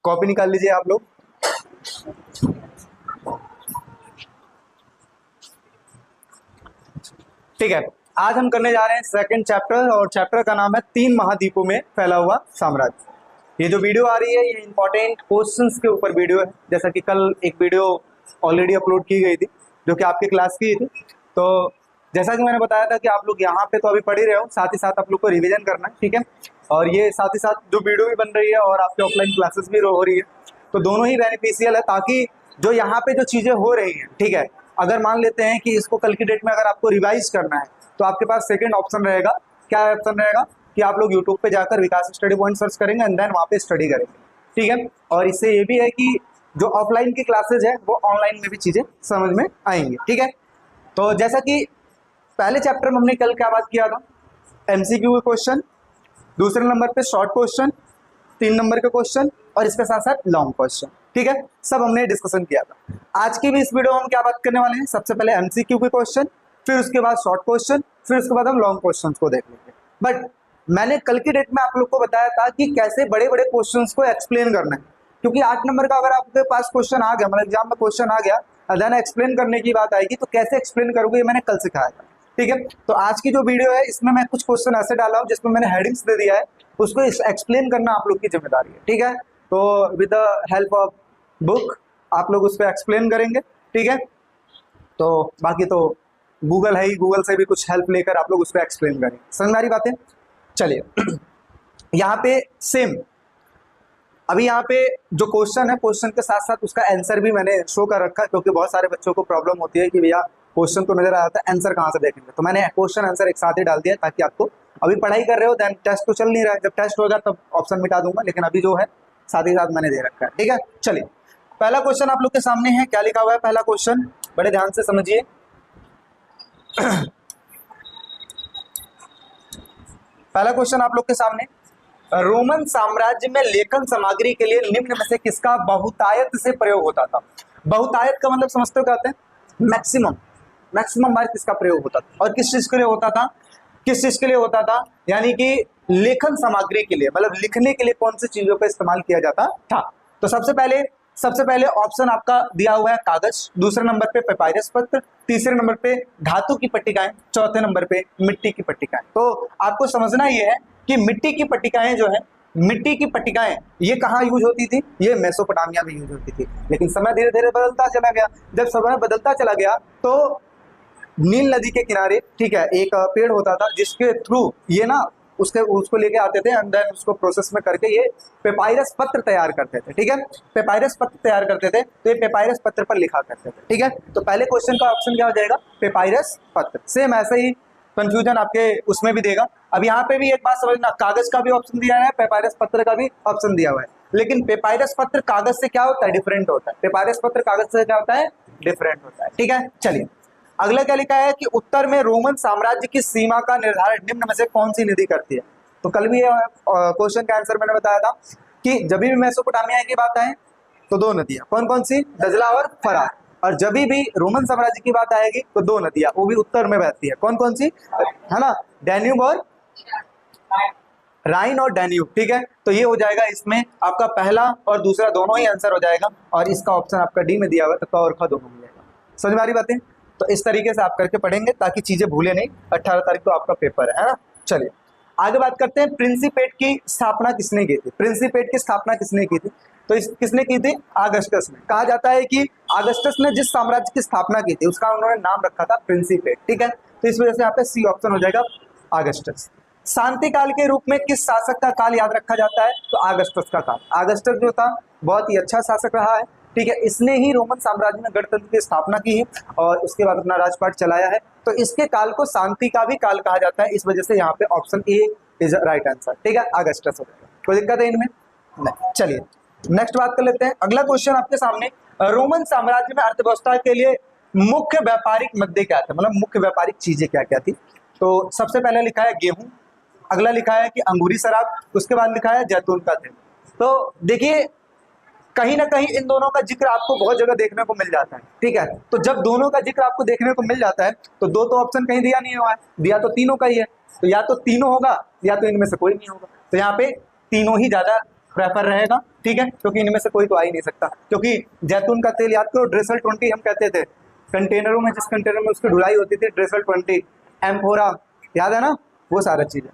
Copy निकाल लीजिए आप लोग। ठीक है, आज हम करने जा रहे हैं सेकंड चैप्टर, और चैप्टर का नाम है 3 महाद्वीपों में फैला हुआ साम्राज्य। ये जो वीडियो आ रही है ये इंपॉर्टेंट क्वेश्चंस के ऊपर वीडियो है, जैसा कि कल एक वीडियो ऑलरेडी अपलोड की गई थी जो कि आपके क्लास की थी। तो जैसा कि मैंने बताया था कि आप लोग यहाँ पे तो अभी पढ़ ही रहे हो, साथ ही साथ आप लोग को रिवीजन करना है, ठीक है। और ये साथ ही साथ जो वीडियो भी बन रही है और आपके ऑफलाइन क्लासेस भी हो रही है, तो दोनों ही बेनिफिशियल है, ताकि जो यहाँ पे जो चीज़ें हो रही हैं, ठीक है, अगर मान लेते हैं कि इसको कल की डेट में अगर आपको रिवाइज करना है तो आपके पास सेकंड ऑप्शन रहेगा। क्या ऑप्शन रहेगा कि आप लोग यूट्यूब पे जाकर विकास स्टडी पॉइंट सर्च करेंगे एंड देन वहाँ पे स्टडी करेंगे, ठीक है। और इससे ये भी है कि जो ऑफलाइन की क्लासेज है वो ऑनलाइन में भी चीज़ें समझ में आएंगी, ठीक है। तो जैसा कि पहले चैप्टर में हमने कल क्या बात किया था, एमसीक्यू के क्वेश्चन, दूसरे नंबर पे शॉर्ट क्वेश्चन, 3 नंबर के क्वेश्चन और इसके साथ साथ लॉन्ग क्वेश्चन, ठीक है, सब हमने डिस्कशन किया था। आज की भी इस वीडियो में हम क्या बात करने वाले हैं, सबसे पहले एमसीक्यू के क्वेश्चन, फिर उसके बाद शॉर्ट क्वेश्चन, फिर उसके बाद हम लॉन्ग क्वेश्चन को देख लेंगे। बट मैंने कल की डेट में आप लोग को बताया था कि कैसे बड़े बड़े क्वेश्चन को एक्सप्लेन करना है, क्योंकि 8 नंबर का अगर आपके पास क्वेश्चन आ गया, मतलब एग्जाम में क्वेश्चन आ गया, देन एक्सप्लेन करने की बात आएगी तो कैसे एक्सप्लेन करोगे ये मैंने कल सिखाया था, ठीक है। तो आज की जो वीडियो है इसमें मैं कुछ क्वेश्चन ऐसे डाला हूँ जिसमें मैंने हेडिंग्स दे दिया है, उसको एक्सप्लेन करना आप लोग की जिम्मेदारी है, ठीक है। तो with the help of book आप लोग उस पर एक्सप्लेन करेंगे, ठीक है। तो बाकी तो गूगल है ही, गूगल से भी कुछ हेल्प लेकर आप लोग उस पर एक्सप्लेन करेंगे, समझ में आ रही बातें। चलिए यहाँ पे सेम, अभी यहाँ पे जो क्वेश्चन है क्वेश्चन के साथ साथ उसका आंसर भी मैंने शो कर रखा है, क्योंकि बहुत सारे बच्चों को प्रॉब्लम होती है कि भैया क्वेश्चन तो नजर आ जाता है, आंसर कहाँ से देखेंगे। तो मैंने क्वेश्चन आंसर एक साथ ही डाल दिया ताकि आपको, अभी पढ़ाई कर रहे हो देन टेस्ट तो चल नहीं रहा है, जब टेस्ट होगा तब ऑप्शन मिटा दूंगा, लेकिन अभी जो है साथ ही साथ मैंने दे रखा है, ठीक है। चलिए पहला क्वेश्चन आप लोग के सामने है, क्या लिखा हुआ है पहला क्वेश्चन, बड़े ध्यान से समझिए। पहला क्वेश्चन आप लोग के सामने, रोमन साम्राज्य में लेखन सामग्री के लिए निम्न में से किसका बहुतायत से प्रयोग होता था। बहुतायत का मतलब समझते हो क्या होता है, मैक्सिमम बार किसका प्रयोग होता था और किस चीज के लिए होता था, किस चीज के लिए होता था, यानी कि लेखन सामग्री के लिए, मतलब लिखने के लिए कौन सी चीजों का इस्तेमाल किया जाता था। तो सबसे पहले ऑप्शन आपका दिया हुआ है कागज, दूसरे नंबर पे पेपायरस पत्र, तीसरे नंबर पे धातु की पट्टिकाएं, चौथे नंबर पे मिट्टी की पट्टिकाएं। तो आपको समझना ये है कि मिट्टी की पट्टिकाएं जो है, मिट्टी की पट्टिकाएं ये कहाँ यूज होती थी, ये मेसोपोटामिया में यूज होती थी। लेकिन समय धीरे धीरे बदलता चला गया, जब समय बदलता चला गया तो नील नदी के किनारे, ठीक है, एक पेड़ होता था जिसके थ्रू ये ना उसको लेके आते थे एंड देन उसको प्रोसेस में करके ये पेपायरस पत्र तैयार करते थे, ठीक है। पेपायरस पत्र तैयार करते थे तो ये पेपायरस पत्र पर लिखा करते थे, ठीक है। तो पहले क्वेश्चन का ऑप्शन क्या हो जाएगा, पेपायरस पत्र। सेम ऐसे ही कंफ्यूजन आपके उसमें भी देगा। अब यहाँ पे भी एक बात समझना, कागज का भी ऑप्शन दिया है, पेपायरस पत्र का भी ऑप्शन दिया हुआ है, लेकिन पेपायरस पत्र कागज से क्या होता है, डिफरेंट होता है। पेपायरस पत्र कागज से क्या होता है, डिफरेंट होता है, ठीक है। चलिए अगला क्या लिखा है कि उत्तर में रोमन साम्राज्य की सीमा का निर्धारण निम्न में से कौन सी नदी करती है। तो कल भी क्वेश्चन का आंसर मैंने बताया था कि जब भी मेसोपोटामिया की बात आए तो 2 नदियां, कौन कौन सी, दजला और फरात। और जब भी रोमन साम्राज्य की बात आएगी तो 2 नदियां, वो भी उत्तर में बहती है, कौन कौन सी, है ना, डैन्यूब और राइन और डैन्यूब, ठीक है। तो ये हो जाएगा इसमें आपका पहला और दूसरा दोनों ही आंसर हो जाएगा, और इसका ऑप्शन आपका डी में दिया हुआ है, तो क और ख दोनों हो जाएगा। समझ में आ रही बातें। तो इस तरीके से आप करके पढ़ेंगे ताकि चीजें भूले नहीं। 18 तारीख को आपका पेपर है ना। चलिए आगे बात करते हैं, प्रिंसिपेट की स्थापना किसने की थी। प्रिंसिपेट की स्थापना किसने की थी, तो किसने की थी, आगस्टस ने। कहा जाता है कि आगस्टस ने जिस साम्राज्य की स्थापना की थी उसका उन्होंने नाम रखा था प्रिंसिपेट, ठीक है। तो इस वजह से यहाँ पे सी ऑप्शन हो जाएगा, आगस्टस। शांति काल के रूप में किस शासक का काल याद रखा जाता है, तो आगस्टस का काल। आगस्टस जो था बहुत ही अच्छा शासक रहा है, ठीक है। इसने ही रोमन साम्राज्य में गणतंत्र की स्थापना की है और उसके बाद अपना राजपाट चलाया है, तो इसके काल को शांति का भी काल कहा जाता है। इस वजह से यहाँ पे option A is right answer, ठीक है, आगस्टस हो जाएगा। कोई दिक्कत है इनमें नहीं। चलिए नेक्स्ट बात कर लेते हैं। अगला क्वेश्चन आपके सामने, रोमन साम्राज्य में अर्थव्यवस्था के लिए मुख्य व्यापारिक मुद्दे क्या थे, मतलब मुख्य व्यापारिक चीजें क्या क्या थी। तो सबसे पहले लिखा है गेहूं, अगला लिखा है कि अंगूरी शराब, उसके बाद लिखा है जैतून का तेल। तो देखिए कहीं ना कहीं इन दोनों का जिक्र आपको बहुत जगह देखने को मिल जाता है, ठीक है। तो जब दोनों का जिक्र आपको देखने को मिल जाता है तो 2 तो ऑप्शन कहीं दिया नहीं हुआ है, दिया तो तीनों का ही है, तो या तो तीनों होगा या तो इनमें से कोई नहीं होगा। तो यहाँ पे तीनों ही ज्यादा प्रेफर रहेगा, ठीक है, क्योंकि इनमें से कोई तो आ ही नहीं सकता। क्योंकि जैतून का तेल याद करो, ड्रेसल 20 हम कहते थे, कंटेनरों में, जिस कंटेनर में उसकी ढुलाई होती थी, ड्रेसल 20, एम्फोरा, याद है ना, वो सारा चीजें।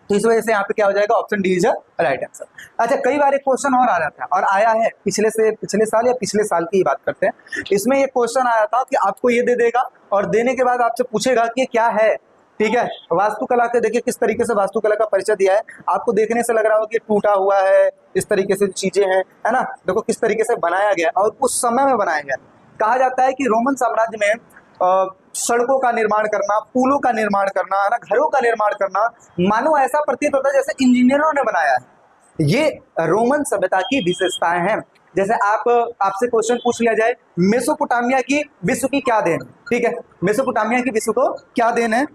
तो इस वजह से यहाँ पे क्या हो जाएगा, option D is right answer. अच्छा, कई बार एक क्वेश्चन और आ जाता है, और आया है पिछले साल या पिछले साल की बात करते हैं। इसमें ये क्वेश्चन आया था कि आपको ये दे देगा और देने के बाद आपसे पूछेगा कि ये क्या है, ठीक है। वास्तुकला के देखिए किस तरीके से वास्तुकला का परिचय दिया है, आपको देखने से लग रहा हो कि टूटा हुआ है, इस तरीके से चीजें हैं, है ना। देखो किस तरीके से बनाया गया और उस समय में बनाया गया। कहा जाता है कि रोमन साम्राज्य में सड़कों का निर्माण करना, पुलों का निर्माण करना, है ना, घरों का निर्माण करना, मानो ऐसा प्रतीत होता है जैसे इंजीनियरों ने बनाया है। ये रोमन सभ्यता की विशेषताएं हैं। जैसे आपसे क्वेश्चन पूछ लिया जाए, मेसोपोटामिया की विश्व की क्या देन, ठीक है, मेसोपोटामिया की विश्व को क्या देन है।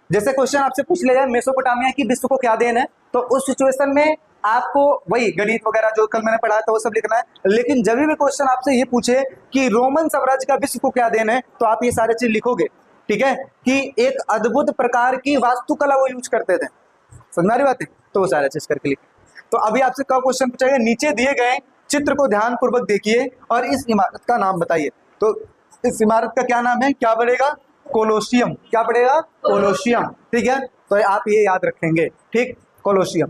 जैसे क्वेश्चन आपसे पूछ लिया जाए मेसोपोटामिया की विश्व को क्या देन है, तो उस सिचुएशन में आपको वही गणित वगैरह जो कल मैंने पढ़ाया था वो सब लिखना है। लेकिन जब भी क्वेश्चन आपसे ये पूछे कि रोमन साम्राज्य का विश्व को क्या देन है, तो आप ये सारे चीज लिखोगे, ठीक है, कि एक अद्भुत प्रकार की वास्तुकला वो यूज करते थे। समझ आ रही बात है, तो वो सारा चीज करके लिखे। तो अभी आपसे क्या क्वेश्चन पूछेगा, नीचे दिए गए चित्र को ध्यान पूर्वक देखिए और इस इमारत का नाम बताइए। तो इस इमारत का क्या नाम है, क्या पड़ेगा, कोलोसियम। क्या पड़ेगा, कोलोसियम, ठीक है। तो आप ये याद रखेंगे, ठीक, कोलोसियम।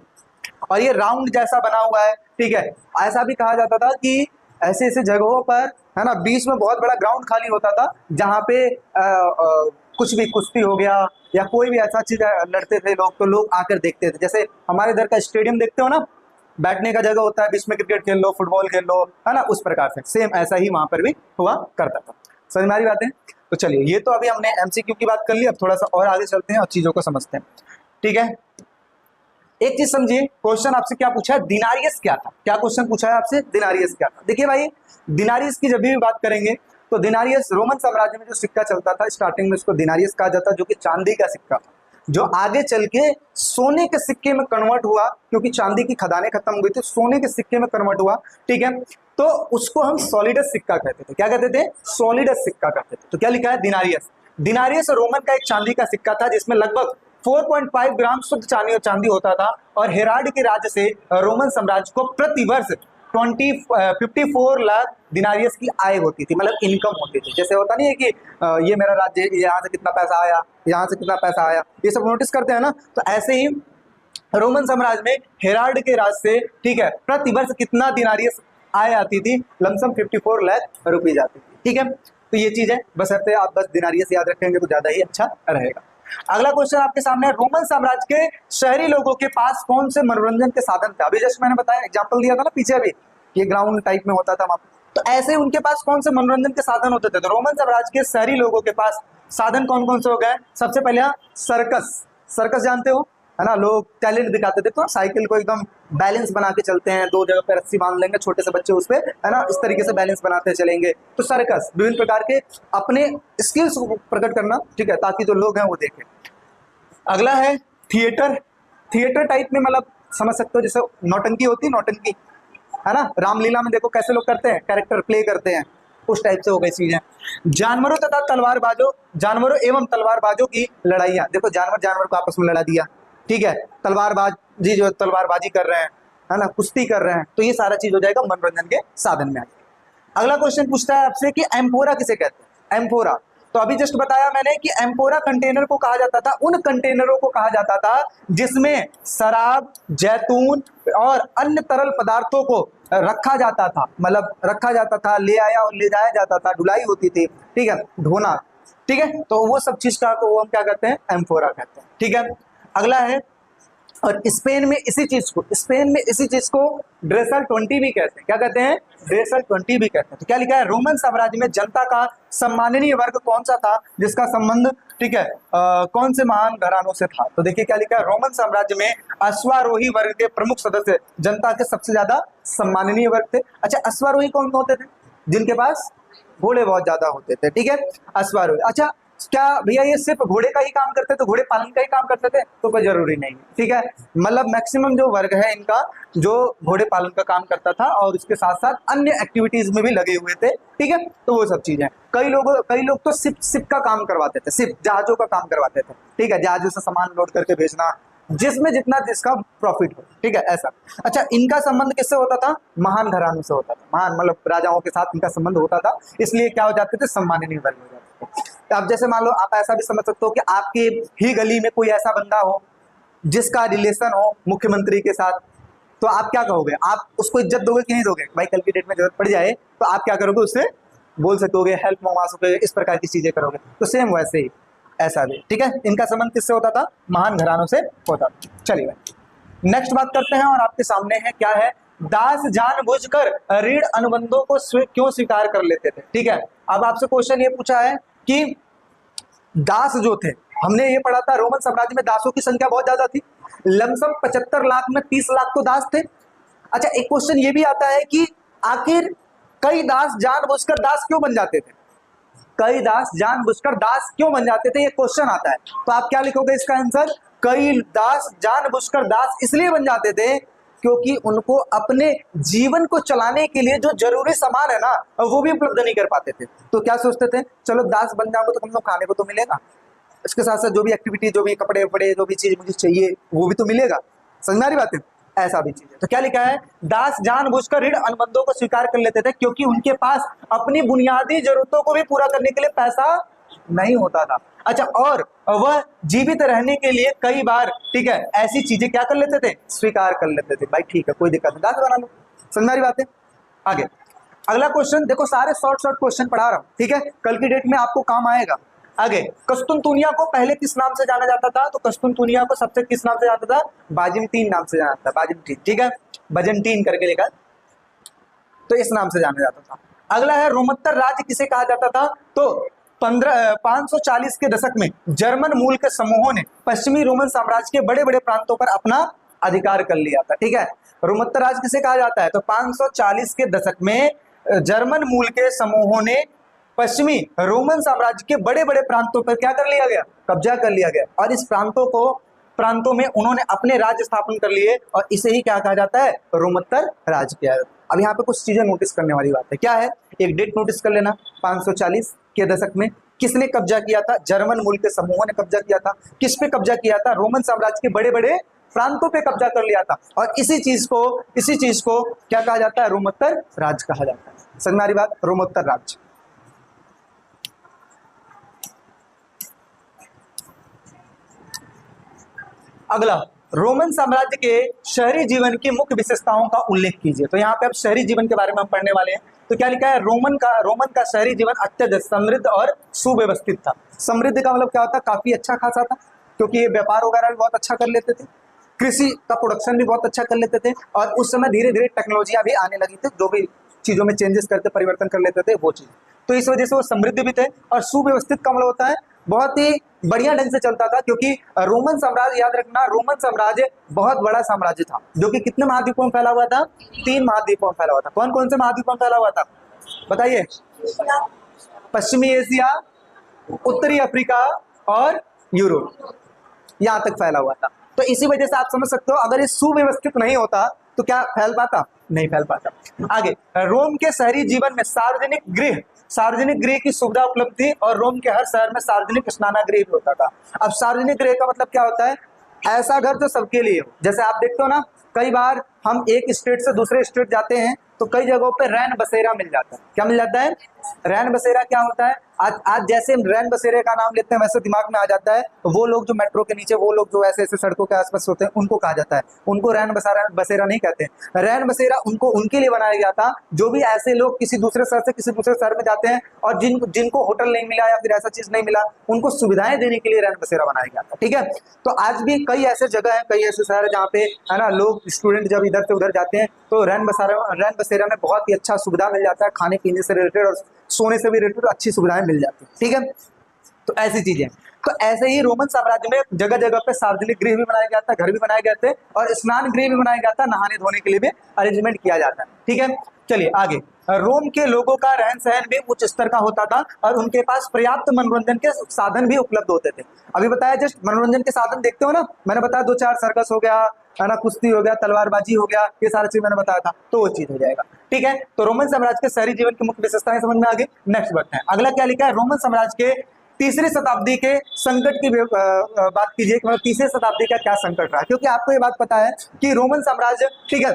और ये राउंड जैसा बना हुआ है, ठीक है। ऐसा भी कहा जाता था कि ऐसे ऐसे जगहों पर, है ना, बीच में बहुत बड़ा ग्राउंड खाली होता था जहाँ पे कुछ भी कुश्ती हो गया या कोई भी ऐसा चीज लड़ते थे लोग, तो लोग आकर देखते थे। जैसे हमारे इधर का स्टेडियम देखते हो ना, बैठने का जगह होता है, बीच में क्रिकेट खेल लो, फुटबॉल खेल लो, है ना, उस प्रकार से सेम ऐसा ही वहां पर भी हुआ करता था। समझ में आ रही बात है। तो चलिए, ये तो अभी हमने एमसीक्यू की बात कर ली, अब थोड़ा सा और आगे चलते हैं और चीजों को समझते हैं, ठीक है। एक चीज समझिए, क्वेश्चन आपसे क्या पूछा है, दिनारियस क्या था। क्या क्वेश्चन पूछा है आपसे, दिनारियस क्या था। देखिए भाई, दिनारियस की जब भी बात करेंगे तो दिनारियस रोमन साम्राज्य में जो सिक्का चलता था, स्टार्टिंग में उसको दिनारियस कहा जाता, जो कि चांदी का सिक्का था, जो आगे चल के सोने के सिक्के में कन्वर्ट हुआ, क्योंकि चांदी की खदानें खत्म हुई थी, सोने के सिक्के में कन्वर्ट हुआ, ठीक है। तो उसको हम सॉलिडस सिक्का कहते थे। क्या कहते थे, सॉलिडस सिक्का कहते थे। तो क्या लिखा है, दिनारियस। दिनारियस रोमन का एक चांदी का सिक्का था जिसमें लगभग 4.5 ग्राम शुद्ध चांदी होता था, और हेराल्ड के राज्य से रोमन साम्राज्य को प्रतिवर्ष 54 लाख दिनारियस की आय होती थी, मतलब इनकम होती थी। जैसे होता नहीं है कि ये मेरा राज्य, यहाँ से कितना पैसा आया, यहाँ से कितना पैसा आया, ये सब नोटिस करते हैं ना। तो ऐसे ही रोमन साम्राज्य में हेराल्ड के राज्य से, ठीक है, प्रतिवर्ष कितना दिनारियस आय आती थी, लमसम 54 लाख रुपीज आती थी, ठीक है। तो ये चीज है, बस आप बस दिनारियस याद रखेंगे तो ज्यादा ही अच्छा रहेगा। अगला क्वेश्चन आपके सामने है, रोमन साम्राज्य के शहरी लोगों के पास कौन से मनोरंजन के साधन थे। अभी जस्ट मैंने बताया, एग्जांपल दिया था ना पीछे, अभी ये ग्राउंड टाइप में होता था वहां पे। तो ऐसे उनके पास कौन से मनोरंजन के साधन होते थे। तो रोमन साम्राज्य के शहरी लोगों के पास साधन कौन कौन से हो गए। सबसे पहले सर्कस। सर्कस जानते हो, है ना, लोग टैलेंट दिखाते थे, तो साइकिल को एकदम बैलेंस बना के चलते हैं, दो जगह पे रस्सी बांध लेंगे, छोटे से बच्चे उस पे, है ना, इस तरीके से बैलेंस बनाते चलेंगे। तो सर्कस विभिन्न प्रकार के अपने स्किल्स को प्रकट करना, ठीक है, ताकि जो लोग हैं वो देखें। अगला है थिएटर। थिएटर टाइप में मतलब समझ सकते हो, जैसे नौटंकी होती है, नौटंकी, है ना, रामलीला में देखो कैसे लोग करते हैं, कैरेक्टर प्ले करते हैं, उस टाइप से हो गई चीजें। जानवरों तथा तलवारबाजों, जानवरों एवं तलवारबाजों की लड़ाइयाँ। देखो जानवर को आपस में लड़ा दिया, ठीक है, तलवारबाजी जो तलवारबाजी कर रहे हैं, है ना, कुश्ती कर रहे हैं, तो ये सारा चीज हो जाएगा मनोरंजन के साधन में। अगला क्वेश्चन पूछता है आपसे कि एम्फोरा किसे कहते हैं। एम्फोरा, तो अभी जस्ट बताया मैंने कि एम्फोरा कंटेनर को कहा जाता था, उन कंटेनरों को कहा जाता था जिसमें शराब, जैतून और अन्य तरल पदार्थों को रखा जाता था, मतलब रखा जाता था, ले आया और ले जाया जाता था, ढुलाई होती थी, ठीक है, ढोना, ठीक है। तो वो सब चीज का को हम क्या कहते हैं, एम्फोरा कहते हैं, ठीक है। अगला है, और स्पेन में इसी चीज को ड्रेसल 20 भी कहते हैं। क्या कहते हैं, ड्रेसल 20 भी कहते हैं। तो क्या लिखा है, रोमन साम्राज्य में जनता का सम्माननीय वर्ग कौन सा था जिसका संबंध, ठीक है, कौन से महान घरानों से था। तो देखिए क्या लिखा है, रोमन साम्राज्य में अश्वारोही वर्ग के प्रमुख सदस्य जनता के सबसे ज्यादा सम्माननीय वर्ग थे। अच्छा, अश्वारोही कौन होते थे, जिनके पास घोड़े बहुत ज्यादा होते थे, ठीक है, अश्वारोही। अच्छा, क्या भैया ये सिर्फ घोड़े का ही काम करते थे, घोड़े पालन का ही काम करते थे? तो कोई जरूरी नहीं, ठीक है। मतलब मैक्सिमम जो वर्ग है इनका, जो घोड़े पालन का काम करता था और उसके साथ साथ अन्य एक्टिविटीज में भी लगे हुए थे, ठीक है। तो वो सब चीजें, कई लोग तो सिप का काम करवाते थे, सिप जहाजों का काम करवाते थे, ठीक है, जहाजों से सामान लोड करके भेजना, जिसमें जिसका प्रॉफिट हो, ठीक है, ऐसा। अच्छा, इनका संबंध किससे होता था? महान घरानों से होता था, महान मतलब राजाओं के साथ इनका संबंध होता था, इसलिए क्या हो जाते थे? सम्माननीय वर्ग हो जाते थे। तो अब जैसे मान लो, आप ऐसा भी समझ सकते हो कि आपके ही गली में कोई ऐसा बंदा हो जिसका रिलेशन हो मुख्यमंत्री के साथ, तो आप क्या कहोगे? आप उसको इज्जत दोगे कि नहीं दोगे? भाई कल की डेट में जरूरत पड़ जाए तो आप क्या करोगे? उससे बोल सकोगे, हेल्प मंगवा सकोगे, इस प्रकार की चीजें करोगे। तो सेम वैसे ही ऐसा भी, ठीक है। इनका संबंध किससे होता था? महान घरानों से होता था। चलिए नेक्स्ट बात करते हैं, और आपके सामने है क्या है? दास जानबूझकर ऋण अनुबंधों को क्यों स्वीकार कर लेते थे, ठीक है। अब आपसे क्वेश्चन ये पूछा है कि दास जो थे, हमने ये पढ़ा था रोमन साम्राज्य में दासों की संख्या बहुत ज्यादा थी, लमसम 75 लाख में 30 लाख तो दास थे। अच्छा, एक क्वेश्चन ये भी आता है कि आखिर कई दास जानबूझकर दास क्यों बन जाते थे? कई दास जानबूझकर दास क्यों बन जाते थे, ये क्वेश्चन आता है। तो आप क्या लिखोगे इसका आंसर? कई दास जानबूझकर दास इसलिए बन जाते थे क्योंकि उनको अपने जीवन को चलाने के लिए जो जरूरी सामान है ना, वो भी उपलब्ध नहीं कर पाते थे। तो क्या सोचते थे? चलो दास बन जाओगे तो कम से कम खाने को तो मिलेगा, इसके साथ साथ जो भी एक्टिविटी, जो भी कपड़े वपड़े, जो भी चीज मुझे चाहिए वो भी तो मिलेगा। समझ में आ रही बात है? ऐसा भी चीज है। तो क्या लिखा है? दास जानबूझकर ऋण अनुबंधों को स्वीकार कर लेते थे क्योंकि उनके पास अपनी बुनियादी जरूरतों को भी पूरा करने के लिए पैसा नहीं होता था। अच्छा, और वह जीवित रहने के लिए कई बार, ठीक है, ऐसी चीजें क्या कर लेते थे? स्वीकार कर लेते थे। भाई ठीक है, कोई दिक्कत नहीं, दास बना लो। समझ में आ रही बात है? आगे अगला क्वेश्चन देखो, सारे शॉर्ट क्वेश्चन पढ़ा रहा हूं, ठीक है, कल की डेट में आपको काम आएगा। आगे, कस्तुनतुनिया को पहले किस नाम से जाना जाता था? तो कस्तुनतुनिया को सबसे किस नाम से जाना था? बाजेंटीन नाम से जाना था, बाजेंटीन, ठीक है, बजेंटीन करके लिखा, तो इस नाम से जाना जाता था। अगला है, रोमोत्तर राज्य किसे कहा जाता था? तो 540 के दशक में जर्मन मूल के समूहों ने पश्चिमी रोमन साम्राज्य के बड़े बड़े प्रांतों पर अपना अधिकार कर लिया था, ठीक है। रोमोत्तर राज्य किसे कहा जाता है? तो 540 के दशक में जर्मन मूल के समूहों ने पश्चिमी रोमन साम्राज्य के बड़े बड़े प्रांतों पर क्या कर लिया गया? कब्जा कर लिया गया, और इस प्रांतों में उन्होंने अपने राज्य स्थापन कर लिए, और इसे ही क्या कहा जाता है? रोमोत्तर राज्य किया। अब यहाँ पे कुछ चीजें नोटिस करने वाली बात है। क्या है? एक डेट नोटिस कर लेना, 540 के दशक में किसने कब्जा किया था? जर्मन मूल के समूहों ने कब्जा किया था। किस पे कब्जा किया था? रोमन साम्राज्य के बड़े बड़े प्रांतों पे कब्जा कर लिया था, और इसी चीज को क्या कहा जाता है? रोमोत्तर राज्य कहा जाता है। समझ में आ रही बात? रोमोत्तर राज्य। अगला, रोमन साम्राज्य के शहरी जीवन की मुख्य विशेषताओं का उल्लेख कीजिए। तो यहाँ पे अब शहरी जीवन के बारे में हम पढ़ने वाले हैं। तो क्या लिखा है? रोमन का शहरी जीवन अत्यधिक समृद्ध और सुव्यवस्थित था। समृद्ध का मतलब क्या होता है? काफी अच्छा खासा था, क्योंकि ये व्यापार वगैरह भी बहुत अच्छा कर लेते थे, कृषि का प्रोडक्शन भी बहुत अच्छा कर लेते थे, और उस समय धीरे धीरे टेक्नोलॉजियां भी आने लगी थी, जो भी चीजों में चेंजेस करते, परिवर्तन कर लेते थे, वो चीज। तो इस वजह से वो समृद्ध भी थे। और सुव्यवस्थित का मतलब होता है बहुत ही बढ़िया ढंग से चलता था, क्योंकि रोमन साम्राज्य, याद रखना, रोमन साम्राज्य बहुत बड़ा साम्राज्य था, जो कि कितने महाद्वीपों में फैला हुआ था? 3 महाद्वीपों में फैला हुआ था। कौन कौन से महाद्वीपों में फैला हुआ था? बताइए। पश्चिमी एशिया, उत्तरी अफ्रीका और यूरोप, यहां तक फैला हुआ था। तो इसी वजह से आप समझ सकते हो, अगर ये सुव्यवस्थित नहीं होता तो क्या फैल पाता? नहीं फैल पाता। आगे, रोम के शहरी जीवन में सार्वजनिक गृह की सुविधा उपलब्ध थी, और रोम के हर शहर में सार्वजनिक स्नानागृह भी होता था। अब सार्वजनिक गृह का मतलब क्या होता है? ऐसा घर जो सबके लिए हो। जैसे आप देखते हो ना, कई बार हम एक स्टेट से दूसरे स्टेट जाते हैं तो कई जगहों पे रैन बसेरा मिल जाता है। क्या मिल जाता है? रैन बसेरा क्या होता है? आज जैसे हम रैन बसेरे का नाम लेते हैं, वैसे दिमाग में आ जाता है वो लोग जो मेट्रो के नीचे, वो लोग जो ऐसे ऐसे सड़कों के आसपास होते हैं, उनको कहा जाता है। उनको रैन बसेरा नहीं कहते हैं। रैन बसेरा उनके लिए बनाया गया था, जो भी ऐसे लोग किसी दूसरे शहर से किसी दूसरे शहर में जाते हैं, और जिनको होटल नहीं मिला या फिर ऐसा चीज नहीं मिला, उनको सुविधाएं देने के लिए रैन बसेरा बनाया गया था, ठीक है। तो आज भी कई ऐसे जगह है, कई ऐसे शहर है जहाँ पे, है ना, लोग स्टूडेंट जब इधर से उधर जाते हैं तो रैन बसेरा में बहुत ही अच्छा सुविधा मिल जाता है, खाने पीने से रिलेटेड और सोने से भी रिलेटेड अच्छी सुविधाएं मिल जाती है, ठीक है। तो ऐसी चीजें, तो ऐसे ही रोमन साम्राज्य में जगह जगह पे सार्वजनिक गृह भी बनाया गया था, घर भी बनाए गए थे, और स्नान गृह भी बनाया गया था, नहाने धोने के लिए भी अरेंजमेंट किया जाता है, ठीक है। चलिए आगे। रोम के लोगों का रहन सहन भी उच्च स्तर का होता था और उनके पास पर्याप्त मनोरंजन के साधन भी उपलब्ध होते थे। अभी बताया जस्ट मनोरंजन के साधन देखते हो ना, मैंने बताया 2-4 सर्कस हो गया है ना, कुश्ती हो गया, तलवारबाजी हो गया, ये सारी चीज मैंने बताया था, तो वो चीज हो जाएगा। ठीक है, तो रोमन साम्राज्य के शहरी जीवन की मुख्य विशेषताएं समझ में आ गई। नेक्स्ट बढ़ते हैं, अगला क्या लिखा है, रोमन साम्राज्य के तीसरी शताब्दी के संकट की बात कीजिए कि मतलब तीसरी शताब्दी का क्या संकट रहा, क्योंकि आपको ये बात पता है कि रोमन साम्राज्य, ठीक है,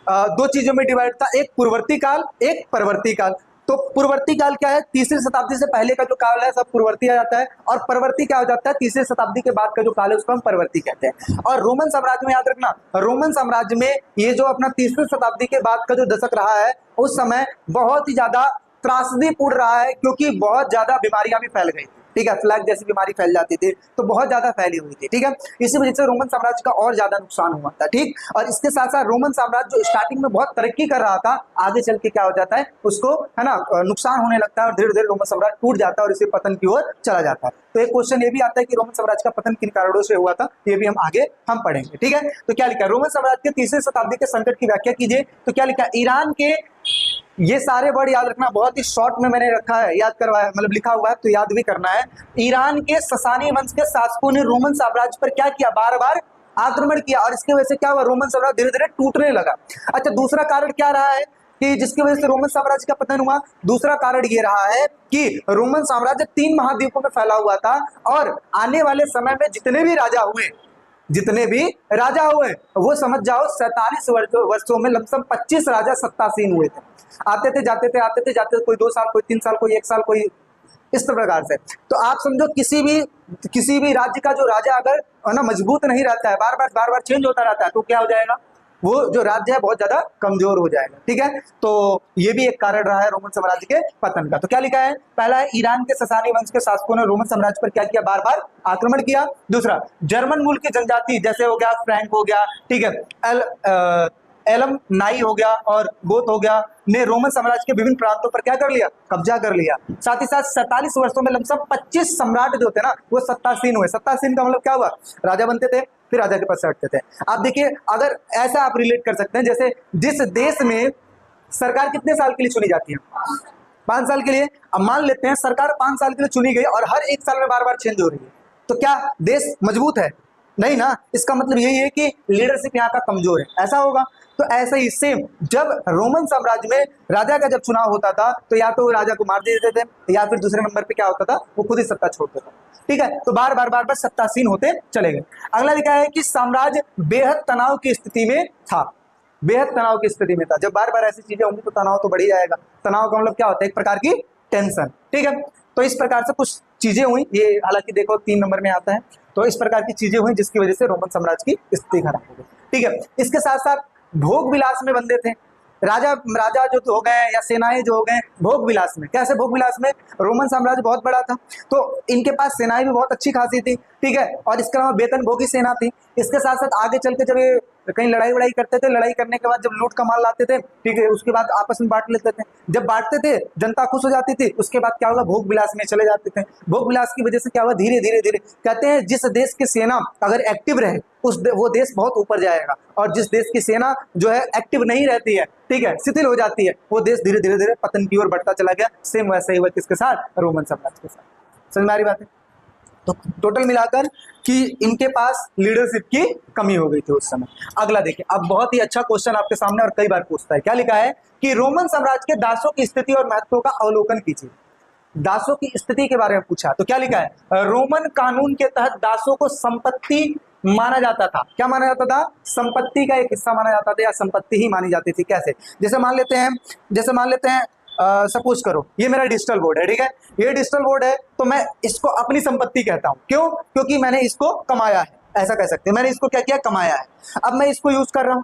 दो चीजों में डिवाइड था, एक पूर्ववर्ती काल, एक परवर्ती काल। तो पूर्ववर्ती काल क्या है, तीसरी शताब्दी से पहले का जो काल है सब पूर्ववर्ती आ जाता है, और परवर्ती क्या हो जाता है, तीसरी शताब्दी के बाद का जो काल है उसको हम परवर्ती कहते हैं। और रोमन साम्राज्य में याद रखना, रोमन साम्राज्य में ये जो अपना तीसरी शताब्दी के बाद का जो दशक रहा है उस समय बहुत ही ज्यादा त्रासदीपूर्ण रहा है, क्योंकि बहुत ज्यादा बीमारियां भी फैल गई थी। ठीक है, फ्लैग जैसी बीमारी फैल जाती थी, तो बहुत ज्यादा फैली हुई थी। ठीक है, इसी वजह से रोमन साम्राज्य का और ज्यादा नुकसान हुआ था। ठीक, और इसके साथ साथ रोमन साम्राज्य जो स्टार्टिंग में बहुत तरक्की कर रहा था, आगे चल के क्या हो जाता है, उसको है ना नुकसान होने लगता है और धीरे धीरे रोमन साम्राज्य टूट जाता है और इसे पतन की ओर चला जाता है। तो एक क्वेश्चन ये भी आता है कि रोमन साम्राज्य का पतन किन कारणों से हुआ था, ये भी हम आगे पढ़ेंगे। ठीक है, तो क्या लिखा है, रोमन साम्राज्य के तीसरी शताब्दी के संकट की व्याख्या कीजिए। तो क्या लिखा है, ईरान के, ये सारे वर्ड याद रखना, बहुत ही शॉर्ट में मैंने रखा है, याद करवाया, मतलब लिखा हुआ है तो याद भी करना है। ईरान के ससानी वंश के शासकों ने रोमन साम्राज्य पर क्या किया, बार बार आक्रमण किया, और इसकी वजह से क्या हुआ, रोमन साम्राज्य धीरे धीरे टूटने लगा। अच्छा, दूसरा कारण क्या रहा है कि जिसकी वजह से रोमन साम्राज्य का पतन हुआ, दूसरा कारण ये रहा है कि रोमन साम्राज्य 3 महाद्वीपों में फैला हुआ था, और आने वाले समय में जितने भी राजा हुए वो समझ जाओ 47 वर्षों में लगभग 25 राजा सत्तासीन हुए थे। आते थे जाते थे, कोई 2 साल, कोई 3 साल, कोई 1 साल, कोई इस प्रकार से। तो आप समझो किसी भी राज्य का जो राजा अगर है ना मजबूत नहीं रहता है, बार बार चेंज होता रहता है, तो क्या हो जाएगा, वो जो राज्य है बहुत ज्यादा कमजोर हो जाएगा। ठीक है, तो ये भी एक कारण रहा है रोमन साम्राज्य के पतन का। तो क्या लिखा है, पहला है ईरान के ससानी वंश के शासकों ने रोमन साम्राज्य पर क्या किया, बार बार आक्रमण किया। दूसरा, जर्मन मूल की जनजाति जैसे हो गया फ्रैंक हो गया, ठीक है, एलम नाई हो गया और गोत हो गया, ने रोमन साम्राज्य के विभिन्न प्रांतों पर क्या कर लिया, कब्जा कर लिया। साथ ही साथ 47 वर्षों में लगभग 25 सम्राट जो थे ना वो सत्तासीन हुए। सत्तासीन का मतलब क्या हुआ, राजा बनते थे फिर राजा के पास से हटते थे। आप देखिए, अगर ऐसा आप रिलेट कर सकते हैं, जैसे जिस देश में सरकार कितने साल के लिए चुनी जाती है, 5 साल के लिए। अब मान लेते हैं सरकार 5 साल के लिए चुनी गई और हर 1 साल में बार बार चेंज हो रही है, तो क्या देश मजबूत है, नहीं ना। इसका मतलब यही है कि लीडरशिप यहाँ का कमजोर है, ऐसा होगा। तो ऐसा ही सेम, जब रोमन साम्राज्य में राजा का जब चुनाव होता था तो या तो राजा को मार देते थे या फिर दूसरे नंबर पे क्या होता था, वो खुद ही सत्ता छोड़ता था। ठीक है, तो बार बार सत्तासीन होते चले गए। अगला लिखा है कि साम्राज्य बेहद तनाव की स्थिति में था, बेहद तनाव की स्थिति में था। जब बार बार ऐसी चीजें होंगी तो तनाव तो बढ़ ही जाएगा। तनाव का मतलब क्या होता है, एक प्रकार की टेंशन। ठीक है, तो इस प्रकार से कुछ चीजें हुई, ये हालांकि देखो 3 नंबर में आता है, तो इस प्रकार की चीजें हुई जिसकी वजह से रोमन साम्राज्य की स्थिति खराब हो गई। ठीक है, इसके साथ साथ भोग विलास में बंधे थे राजा जो हो गए या सेनाएं जो हो गए भोग विलास में। कैसे भोग विलास में, रोमन साम्राज्य बहुत बड़ा था तो इनके पास सेनाएं भी बहुत अच्छी खासी थी। ठीक है, और इसके अलावा वेतन भोगी सेना थी। इसके साथ साथ आगे चल के जब ये कहीं लड़ाई करते थे, लड़ाई करने के बाद जब लूट का माल लाते थे, ठीक है, उसके बाद आपस में बांट लेते थे। जब बांटते थे जनता खुश हो जाती थी, उसके बाद क्या होगा, भोग विलास में चले जाते थे। भोग विलास की वजह से क्या हुआ, धीरे धीरे कहते हैं जिस देश की सेना अगर एक्टिव रहे वो देश बहुत ऊपर जाएगा, और जिस देश की सेना जो है एक्टिव नहीं रहती है, ठीक है, शिथिल हो जाती है, वो देश धीरे धीरे पतन की ओर बढ़ता चला गया। सेम वैसा ही हुआ किसके साथ, रोमन साम्राज्य के साथ। समझ में आ रही बात है। तो टोटल मिलाकर कि इनके पास लीडरशिप की कमी हो गई थी उस समय। अगला देखिए, अब बहुत ही अच्छा क्वेश्चन आपके सामने और कई बार पूछता है। क्या लिखा है कि रोमन साम्राज्य के दासों की स्थिति और महत्व का अवलोकन कीजिए। दासों की स्थिति के बारे में पूछा, तो क्या लिखा है, रोमन कानून के तहत दासों को संपत्ति माना जाता था। क्या माना जाता था, संपत्ति का एक हिस्सा माना जाता था या संपत्ति ही मानी जाती थी। कैसे, जैसे मान लेते हैं सपोज करो ये मेरा डिजिटल बोर्ड है, ठीक है, ये डिजिटल बोर्ड है तो मैं इसको अपनी संपत्ति कहता हूं। क्यों, क्योंकि मैंने इसको कमाया है, ऐसा कह सकते हैं, मैंने इसको क्या किया, कमाया है। अब मैं इसको यूज कर रहा हूं,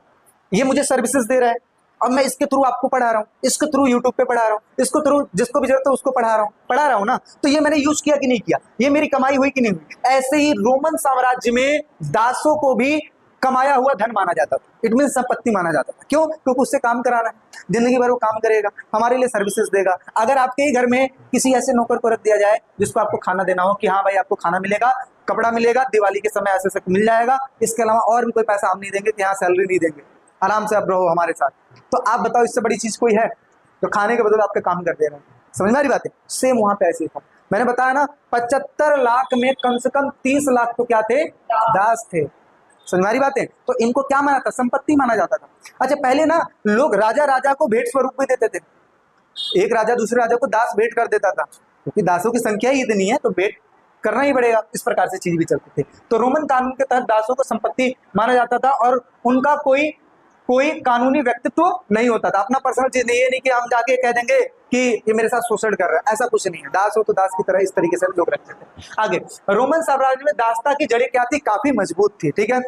ये मुझे सर्विसेज दे रहा है, अब मैं इसके थ्रू आपको पढ़ा रहा हूँ, इसके थ्रू यूट्यूब पे पढ़ा रहा हूँ, इसको थ्रू जिसको भी जरूरत है उसको पढ़ा रहा हूँ ना, तो ये मैंने यूज किया कि नहीं किया, ये मेरी कमाई हुई कि नहीं हुई। ऐसे ही रोमन साम्राज्य में दासों को भी कमाया हुआ धन माना जाता था, इट मीन संपत्ति माना जाता था। क्यों, क्योंकि उससे काम कराना है, जिंदगी भर वो काम करेगा, हमारे लिए सर्विसेज देगा। अगर आपके ही घर में किसी ऐसे नौकर को रख दिया जाए जिसको आपको खाना देना हो कि हाँ भाई आपको खाना मिलेगा, कपड़ा मिलेगा, दिवाली के समय ऐसे मिल जाएगा, इसके अलावा और भी कोई पैसा हम नहीं देंगे कि हाँ सैलरी नहीं देंगे, आराम से आप रहो हमारे साथ, तो आप बताओ इससे बड़ी चीज कोई है? तो खाने के बदले आपके काम कर दे रहे हैं। समझ में आ रही बात है? सेम वहां पे ऐसे ही था। मैंने बताया ना 75 लाख में कम से कम 30 लाख तो क्या थे? दास थे। समझ में आ रही बात है? तो इनको क्या माना था? संपत्ति माना जाता था। अच्छा पहले ना लोग राजा राजा को भेंट स्वरूप में देते थे। एक राजा दूसरे राजा को दास भेंट कर देता था, क्योंकि दासों की संख्या ही इतनी है तो भेंट करना ही पड़ेगा। इस प्रकार से चीज भी चलती थी। तो रोमन कानून के तहत दासों को संपत्ति माना जाता था और उनका कोई कोई कानूनी व्यक्तित्व नहीं होता था। अपना पर्सनल चीज नहीं है, नहीं कि हम जाके कह देंगे कि ये मेरे साथ शोषण कर रहा है, ऐसा कुछ नहीं है। दास हो तो दास की तरह इस तरीके से लोग रखते थे। आगे रोमन साम्राज्य में दासता की जड़ें क्या थी? काफी मजबूत थी। ठीक है,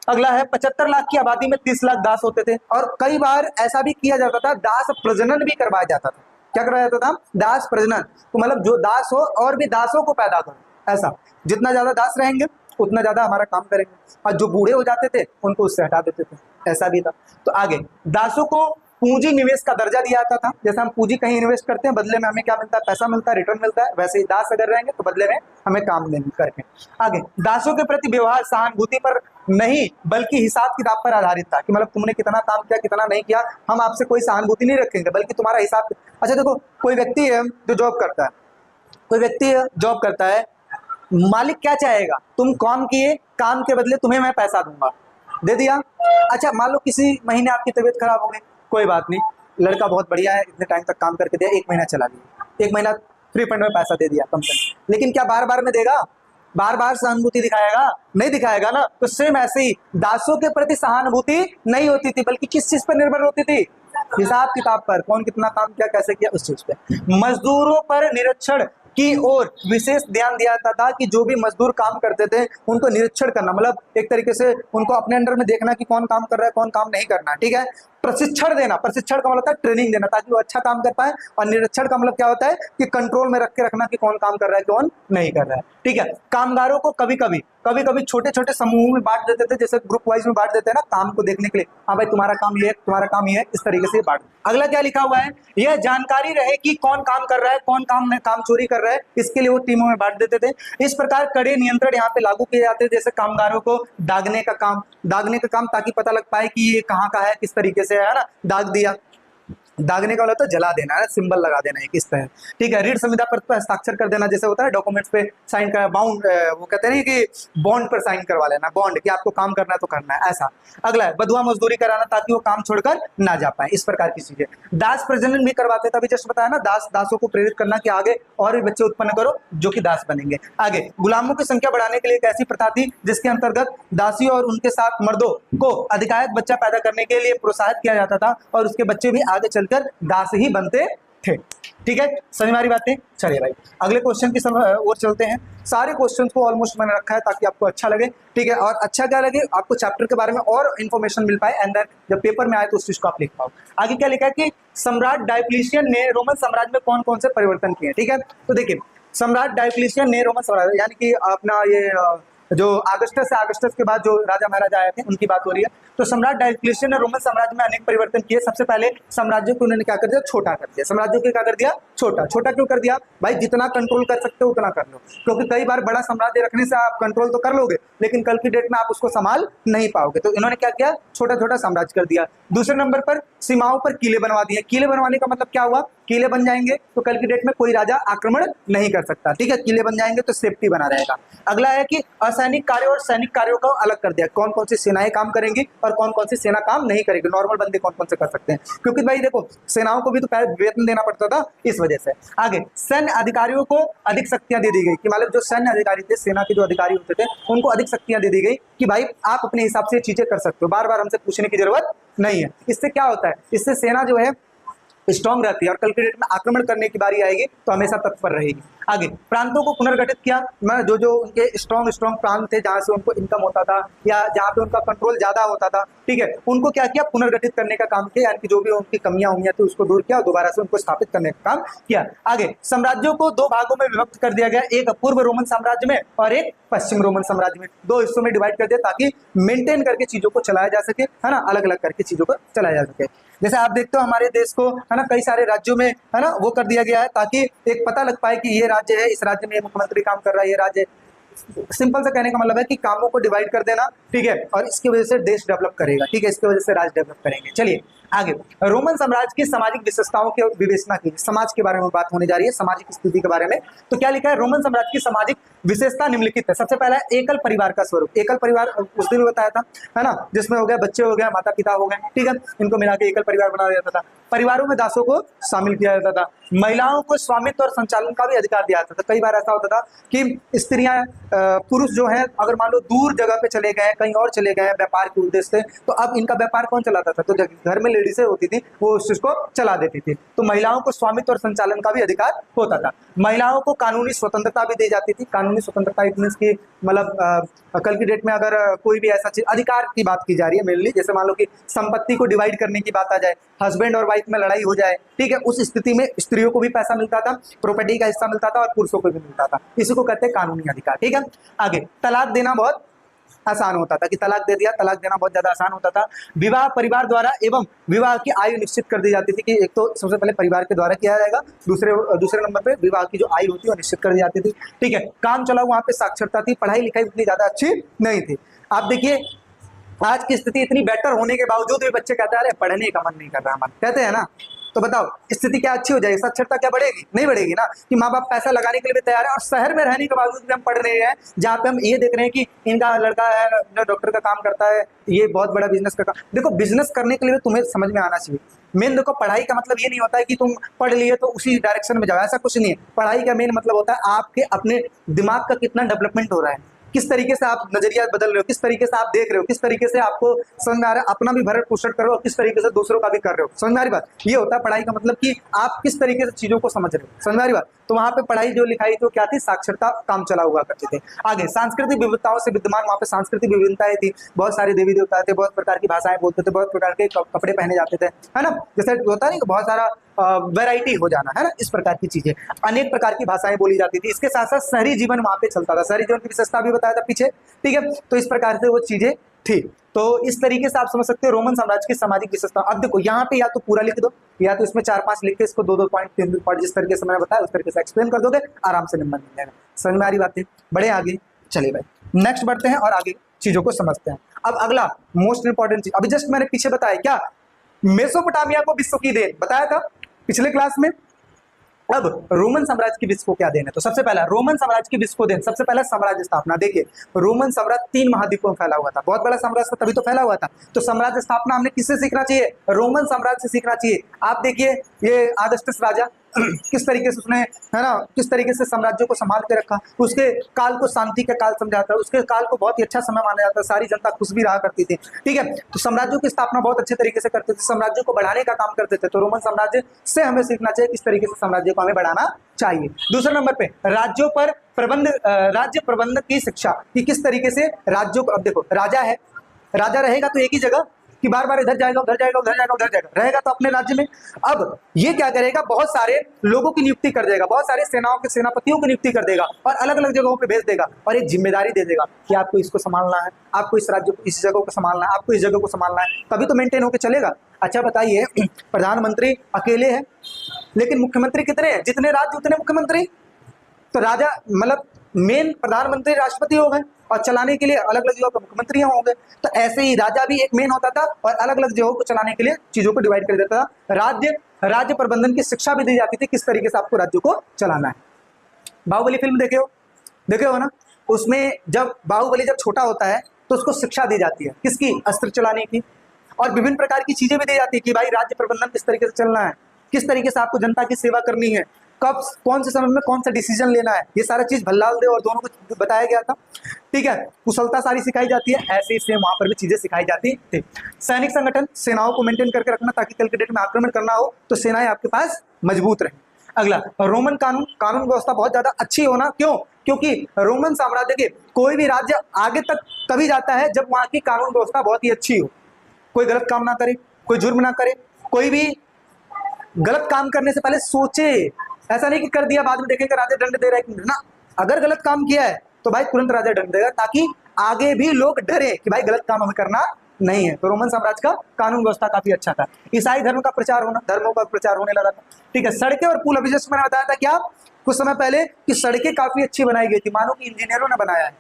अगला है 75 लाख की आबादी में 30 लाख दास होते थे और कई बार ऐसा भी किया जाता था, दास प्रजनन भी करवाया जाता था। क्या करवाया जाता था? दास प्रजनन। तो मतलब जो दास हो और भी दासों को पैदा करो, ऐसा। जितना ज्यादा दास रहेंगे उतना ज्यादा हमारा काम करेंगे, और जो बूढ़े हो जाते थे उनको उससे हटा देते थे, ऐसा भी था। तो आगे दासों को पूंजी निवेश का दर्जा दिया जाता था। जैसे हम पूंजी कहीं इन्वेस्ट करते हैं, बदले में हमें क्या मिलता है? पैसा मिलता है, रिटर्न मिलता है। वैसे ही दास अगर रहेंगे तो बदले में हमें काम देंगे करके। आगे दासों के प्रति व्यवहार सहानुभूति पर नहीं बल्कि हिसाब किताब पर आधारित था, कि मतलब तुमने कितना काम किया कितना नहीं किया, हम आपसे कोई सहानुभूति नहीं रखेंगे बल्कि तुम्हारा हिसाब। अच्छा देखो, कोई व्यक्ति है जो जॉब करता है, कोई व्यक्ति जॉब करता है, मालिक क्या चाहेगा? तुम काम किए, काम के बदले तुम्हें मैं पैसा दूंगा, दे दिया। अच्छा मान लो किसी महीने आपकी तबीयत खराब हो गई, कोई बात नहीं, लड़का बहुत बढ़िया है, इतने टाइम तक काम करके दिया, 1 महीना चला लिया, 1 महीना फ्री फंड में पैसा दे दिया कंपनी। लेकिन क्या बार बार में देगा? बार बार सहानुभूति दिखाएगा? नहीं दिखाएगा ना। तो सेम ऐसे ही दासों के प्रति सहानुभूति नहीं होती थी, बल्कि किस चीज पर निर्भर होती थी? हिसाब किताब पर, कौन कितना काम किया, कैसे किया, उस चीज पे। मजदूरों पर निरीक्षण की ओर विशेष ध्यान दिया जाता था, कि जो भी मजदूर काम करते थे उनको निरीक्षण करना, मतलब एक तरीके से उनको अपने अंडर में देखना कि कौन काम कर रहा है कौन काम नहीं करना। ठीक है, प्रशिक्षण देना, प्रशिक्षण का मतलब होता है ट्रेनिंग देना, ताकि वो अच्छा काम कर पाए। और निरीक्षण का मतलब क्या होता है? कि कंट्रोल में रख के रखना कि कौन काम कर रहा है कौन नहीं कर रहा है। ठीक है, कामगारों को कभी कभी छोटे छोटे समूहों में बांट देते थे, जैसे ग्रुप वाइज में बांट देते हैं ना काम को देखने के लिए। हाँ भाई तुम्हारा काम ये है, तुम्हारा काम ये है, इस तरीके से बांट। अगला क्या लिखा हुआ है? यह जानकारी रहे कि कौन काम कर रहा है कौन काम चोरी कर रहा है, इसके लिए वो टीमों में बांट देते थे। इस प्रकार कड़े नियंत्रण यहाँ पे लागू किए जाते थे, जैसे कामगारों को दागने का काम, ताकि पता लग पाए कि ये कहाँ का है, किस तरीके से है ना, दाग दिया। दागने का मतलब तो जला देना है, सिंबल लगा देना है किस तरह। ठीक है, ऋण संविदा पत्र पर हस्ताक्षर कर देना, जैसे होता है डॉक्यूमेंट्स पे साइन कर, बाउंड वो कहते हैं कि बॉन्ड पर साइन करवा लेना, बॉन्ड कि आपको काम करना है तो करना है, ऐसा। अगला है बधुआ मजदूरी कराना, ताकि वो काम छोड़कर ना जा पाए, इस प्रकार की चीजें। दास प्रजनन भी करवाते थे, अभी जस्ट बताया ना, दासों को प्रेरित करना कि आगे और भी बच्चे उत्पन्न करो जो कि दास बनेंगे। आगे गुलामों की संख्या बढ़ाने के लिए एक ऐसी प्रथा थी जिसके अंतर्गत दासियों और उनके साथ मर्दों को अधिकायत बच्चा पैदा करने के लिए प्रोत्साहित किया जाता था, और उसके बच्चे भी आगे चलकर दास ही बनते थे। ठीक है, समझ में आ रही बातें? चलिए भाई अगले क्वेश्चन की ओर चलते हैं। सारे क्वेश्चंस को ऑलमोस्ट मैंने रखा है ताकि आपको अच्छा लगे। ठीक है, और अच्छा क्या लगे, आपको चैप्टर के बारे में और इन्फॉर्मेशन मिल पाए, एंड देन जब पेपर में आए तो उस चीज को आप लिख पाओ। आगे क्या लिखा है कि सम्राट डायोक्लिशियन ने रोमन साम्राज्य में कौन कौन से परिवर्तन किए। ठीक है, तो देखिए सम्राट डायोक्लिशियन ने रोमन साम्राज्य, यानी कि अपना ये जो अगस्टस के बाद जो राजा महाराजा आए थे उनकी बात हो रही है। तो सम्राट डायोक्लिशियन ने रोमन साम्राज्य में अनेक परिवर्तन किए। सबसे पहले साम्राज्य को उन्होंने क्या कर दिया? छोटा कर दिया। साम्राज्य को क्या कर दिया? छोटा क्यों कर दिया भाई? जितना कंट्रोल कर सकते हो उतना कर लो, क्योंकि कई बार बड़ा साम्राज्य रखने से आप कंट्रोल तो कर लोगे लेकिन कल की डेट में आप उसको संभाल नहीं पाओगे। तो इन्होंने क्या किया? छोटा साम्राज्य कर दिया। दूसरे नंबर पर सीमाओं पर किले बनवा दिए। किले बनवाने का मतलब क्या हुआ? किले बन जाएंगे तो कल की डेट में कोई राजा आक्रमण नहीं कर सकता। ठीक है, किले बन जाएंगे तो सेफ्टी बना रहेगा। अगला है कि असैनिक कार्यों और सैनिक कार्यों को अलग कर दिया। कौन कौन सी सेनाएं काम करेंगी और कौन कौन सी सेना काम नहीं करेगी, नॉर्मल बंदे कौन कौन से कर सकते हैं, क्योंकि भाई देखो सेनाओं को भी तो पहले वेतन देना पड़ता था, इस वजह से। आगे सैन्य अधिकारियों को अधिक शक्तियां दे दी गई, कि मतलब जो सैन्य अधिकारी थे, सेना के जो अधिकारी होते थे, उनको अधिक शक्तियां दे दी गई कि भाई आप अपने हिसाब से चीजें कर सकते हो, बार बार हमसे पूछने की जरूरत नहीं है। इससे क्या होता है? इससे सेना जो है स्ट्रॉन्ग रहती है और कल की डेट में आक्रमण करने की बारी आएगी तो हमेशा तत्पर रहेगी। आगे प्रांतों को पुनर्गठित किया। जो जो उनके स्ट्रॉन्ग प्रांत थे जहां से उनको इनकम होता था या जहां पे उनका कंट्रोल ज्यादा होता था, ठीक है, उनको क्या किया? पुनर्गठित करने का काम किया, यानी कि जो भी उनकी कमियां हुई थी उसको दूर किया और दोबारा से उनको स्थापित करने का काम किया। आगे साम्राज्यों को 2 भागों में विभक्त कर दिया गया, एक पूर्व रोमन साम्राज्य में और एक पश्चिम रोमन साम्राज्य में। 2 हिस्सों में डिवाइड कर दिया ताकि मेंटेन करके चीजों को चलाया जा सके, है ना, अलग अलग करके चीजों को चलाया जा सके। जैसे आप देखते हो हमारे देश को, है ना, कई सारे राज्यों में, है ना, वो कर दिया गया है ताकि एक पता लग पाए कि ये राज्य है, इस राज्य में मुख्यमंत्री काम कर रहा है, ये राज्य। सिंपल से कहने का मतलब है कि कामों को डिवाइड कर देना, ठीक है, और इसकी वजह से देश डेवलप करेगा, ठीक है, इसकी वजह से राज्य डेवलप करेंगे। चलिए आगे रोमन साम्राज्य की सामाजिक विशेषताओं की विवेचना की, समाज के बारे में बात होने जा रही है, सामाजिक स्थिति के बारे में। तो क्या लिखा है, रोमन साम्राज्य की सामाजिक विशेषता निम्नलिखित है। सबसे पहला है एकल परिवार का स्वरूप। एकल परिवार उस दिन बताया था, है ना, जिसमें हो गया बच्चे हो गए, माता पिता हो गए, ठीक है, इनको मिला के एकल परिवार बनाया जाता था। परिवारों में दासों को शामिल किया जाता था। महिलाओं को स्वामित्व और संचालन का भी अधिकार दिया जाता था। कई बार ऐसा होता था कि स्त्रियां, पुरुष जो है, अगर मान लो दूर जगह पे चले गए, कहीं और चले गए व्यापार के उद्देश्य से, तो अब इनका व्यापार कौन चलाता था, तो घर में लेडीजें होती थी, वो उस चीज को चला देती थी। तो महिलाओं को स्वामित्व और संचालन का भी अधिकार होता था। महिलाओं को कानूनी स्वतंत्रता भी दी जाती थी। कानूनी स्वतंत्रता इट मींस की मतलब कल की डेट में अगर कोई भी ऐसा चीज, अधिकार की बात की जा रही है मेनली, जैसे मान लो कि संपत्ति को डिवाइड करने की बात आ जाए, हस्बैंड और वाइफ में लड़ाई हो जाए, ठीक है, उस स्थिति में स्त्रियों को भी पैसा मिलता था, प्रॉपर्टी का हिस्सा मिलता था, और पुरुषों को भी मिलता था। इसी को कहते हैं कानूनी अधिकार, ठीक है। आगे तलाक देना बहुत आसान होता था, कि तलाक दे दिया, तलाक देना बहुत ज्यादा आसान होता था। विवाह परिवार द्वारा एवं विवाह की आयु निश्चित कर दी जाती थी, कि एक तो सबसे पहले परिवार के द्वारा किया जाएगा, दूसरे नंबर पे विवाह की जो आयु होती है वो निश्चित कर दी जाती थी, ठीक है। काम चलाओ, वहां पे साक्षरता थी, पढ़ाई लिखाई उतनी ज्यादा अच्छी नहीं थी। आप देखिए आज की स्थिति इतनी बेटर होने के बावजूद भी बच्चे कहते हैं अरे पढ़ने का मन नहीं कर रहा, मन कहते हैं ना, तो बताओ स्थिति क्या अच्छी हो जाएगी, साक्षरता क्या बढ़ेगी, नहीं बढ़ेगी ना, कि माँ बाप पैसा लगाने के लिए भी तैयार है, और शहर में रहने के बावजूद भी हम पढ़ रहे हैं, जहाँ पे हम ये देख रहे हैं कि इनका लड़का है जो डॉक्टर का काम करता है, ये बहुत बड़ा बिजनेस का काम। देखो बिजनेस करने के लिए तुम्हें समझ में आना चाहिए। मेन देखो पढ़ाई का मतलब ये नहीं होता है कि तुम पढ़ लिए तो उसी डायरेक्शन में जाओ, ऐसा कुछ नहीं है। पढ़ाई का मेन मतलब होता है आपके अपने दिमाग का कितना डेवलपमेंट हो रहा है, किस तरीके से आप नजरिया बदल रहे हो, किस तरीके से आप देख रहे हो, किस तरीके से आपको समझ में आ रहा है, अपना भी भरण पोषण कर रहे हो, किस तरीके से दूसरों का भी कर रहे हो। समझ में आ रही बात, ये होता है पढ़ाई का मतलब, कि आप किस तरीके से चीजों को समझ रहे हो। समझ में आ रही बात, तो वहां पे पढ़ाई जो लिखाई तो क्या थी, साक्षरता काम चला हुआ करते थे। आगे सांस्कृतिक विविधताओं से विद्यमान, वहां पे सांस्कृतिक विभिन्नताएं थी, बहुत सारे देवी देवता थे, बहुत प्रकार की भाषाएं बोलते थे, बहुत प्रकार के कपड़े पहने जाते थे, है ना, जैसे होता नहीं कि बहुत सारा वैरायटी हो जाना, है ना, इस प्रकार की चीजें, अनेक प्रकार की भाषाएं बोली जाती थी। इसके साथ साथ शहरी जीवन वहां पे चलता था, शहरी जीवन की विशेषता भी बताया था पीछे, ठीक है। तो इस प्रकार से वो चीजें थी। तो इस तरीके से आप समझ सकते हो रोमन साम्राज्य की सामाजिक विशेषता। अब देखो यहाँ पे या तो पूरा लिख दो, या तो इसमें 4-5 लिख के इसको 2-2 पॉइंट 3 पॉइंट जिस तरीके से मैंने बताया उस तरीके से एक्सप्लेन कर दोगे, आराम से नंबर मिल जाएगा। समझ में आ रही बातें, बड़े आगे चलिए भाई नेक्स्ट बढ़ते हैं और आगे चीजों को समझते हैं। अब अगला मोस्ट इंपॉर्टेंट चीज, अभी जस्ट मैंने पीछे बताया क्या, मेसोपोटामिया को विश्व की देन बताया था पिछले क्लास में। अब रोमन साम्राज्य की विश्व को क्या देन है, तो सबसे पहला रोमन साम्राज्य की विश्व को देन, सबसे पहला साम्राज्य स्थापना। देखिए रोमन साम्राज्य 3 महाद्वीपों में फैला हुआ था, बहुत बड़ा साम्राज्य था तभी तो फैला हुआ था। तो साम्राज्य स्थापना हमने किससे सीखना चाहिए, रोमन साम्राज्य से सीखना चाहिए। आप देखिए ये आगस्टस राजा किस तरीके से उसने, है ना, किस तरीके से साम्राज्य को संभाल के रखा, उसके काल को शांति का काल समझाता है, उसके काल को बहुत ही अच्छा समय माना जाता है, सारी जनता खुश भी रहा करती थी, ठीक है। तो साम्राज्यों की स्थापना बहुत अच्छे तरीके से करते थे, साम्राज्य को बढ़ाने का काम करते थे। तो रोमन साम्राज्य से हमें सीखना चाहिए किस तरीके से साम्राज्य को हमें बढ़ाना चाहिए। दूसरे नंबर पे राज्यों पर प्रबंध, राज्य प्रबंधन की शिक्षा, कि किस तरीके से राज्यों को, अब देखो राजा है, राजा रहेगा तो एक ही जगह, कि बार बार इधर जाएगा उधर जाएगा उधर जाएगा उधर जाएगा, रहेगा तो अपने राज्य में। अब ये क्या करेगा, बहुत सारे लोगों की नियुक्ति कर देगा, बहुत सारे सेनाओं के सेनापतियों की नियुक्ति कर देगा, और अलग अलग जगहों पे भेज देगा, और एक जिम्मेदारी दे देगा कि आपको इसको संभालना है, आपको इस राज्य इस जगह को संभालना है, आपको इस जगह को संभालना है, तभी तो मेंटेन होकर चलेगा। अच्छा बताइए, प्रधानमंत्री अकेले है लेकिन मुख्यमंत्री कितने हैं, जितने राज्य उतने मुख्यमंत्री। तो राजा मतलब मेन प्रधानमंत्री राष्ट्रपति हो गए, और चलाने के लिए अलग अलग जगहों पर मुख्यमंत्री हो गए। तो ऐसे ही राजा भी एक मेन होता था, और अलग अलग जगहों को चलाने के लिए चीजों को डिवाइड कर देता था। राज्य प्रबंधन की शिक्षा भी दी जाती थी, किस तरीके से आपको राज्य को चलाना है। बाहुबली फिल्म देखे हो ना, उसमें जब बाहुबली जब छोटा होता है तो उसको शिक्षा दी जाती है, किसकी, अस्त्र चलाने की, और विभिन्न प्रकार की चीजें भी दी जाती है कि भाई राज्य प्रबंधन किस तरीके से चलना है, किस तरीके से आपको जनता की सेवा करनी है, कब कौन से समय में कौन सा डिसीजन लेना है, ये सारा चीज भल्लाल देव और दोनों को बताया गया था, ठीक है। कुशलता सारी सिखाई जाती है, ऐसे ही सेम वहां पर भी चीजें सिखाई जाती थी। सैनिक संगठन, सेनाओं को मेंटेन करके रखना ताकि कल के डेट में आक्रमण करना हो तो सेनाएं आपके पास मजबूत रहे। अगला रोमन कानून व्यवस्था बहुत ज्यादा अच्छी होना, क्यों, क्योंकि रोमन साम्राज्य के कोई भी राज्य आगे तक तभी जाता है जब वहां की कानून व्यवस्था बहुत ही अच्छी हो, कोई गलत काम ना करे, कोई जुर्म ना करे, कोई भी गलत काम करने से पहले सोचे, ऐसा नहीं कि कर दिया बाद में देखेंगे राजा दंड दे रहा है ना। अगर गलत काम किया है तो भाई तुरंत राजा दंड देगा, ताकि आगे भी लोग डरे कि भाई गलत काम हमें करना नहीं है। तो रोमन साम्राज्य का कानून व्यवस्था काफी अच्छा था। ईसाई धर्मों का प्रचार होने लगा था, ठीक है। सड़कें और पुल, अभी जैसे मैंने बताया था क्या कुछ समय पहले कि सड़कें काफी अच्छी बनाई गई थी, मानो कि इंजीनियरों ने बनाया है।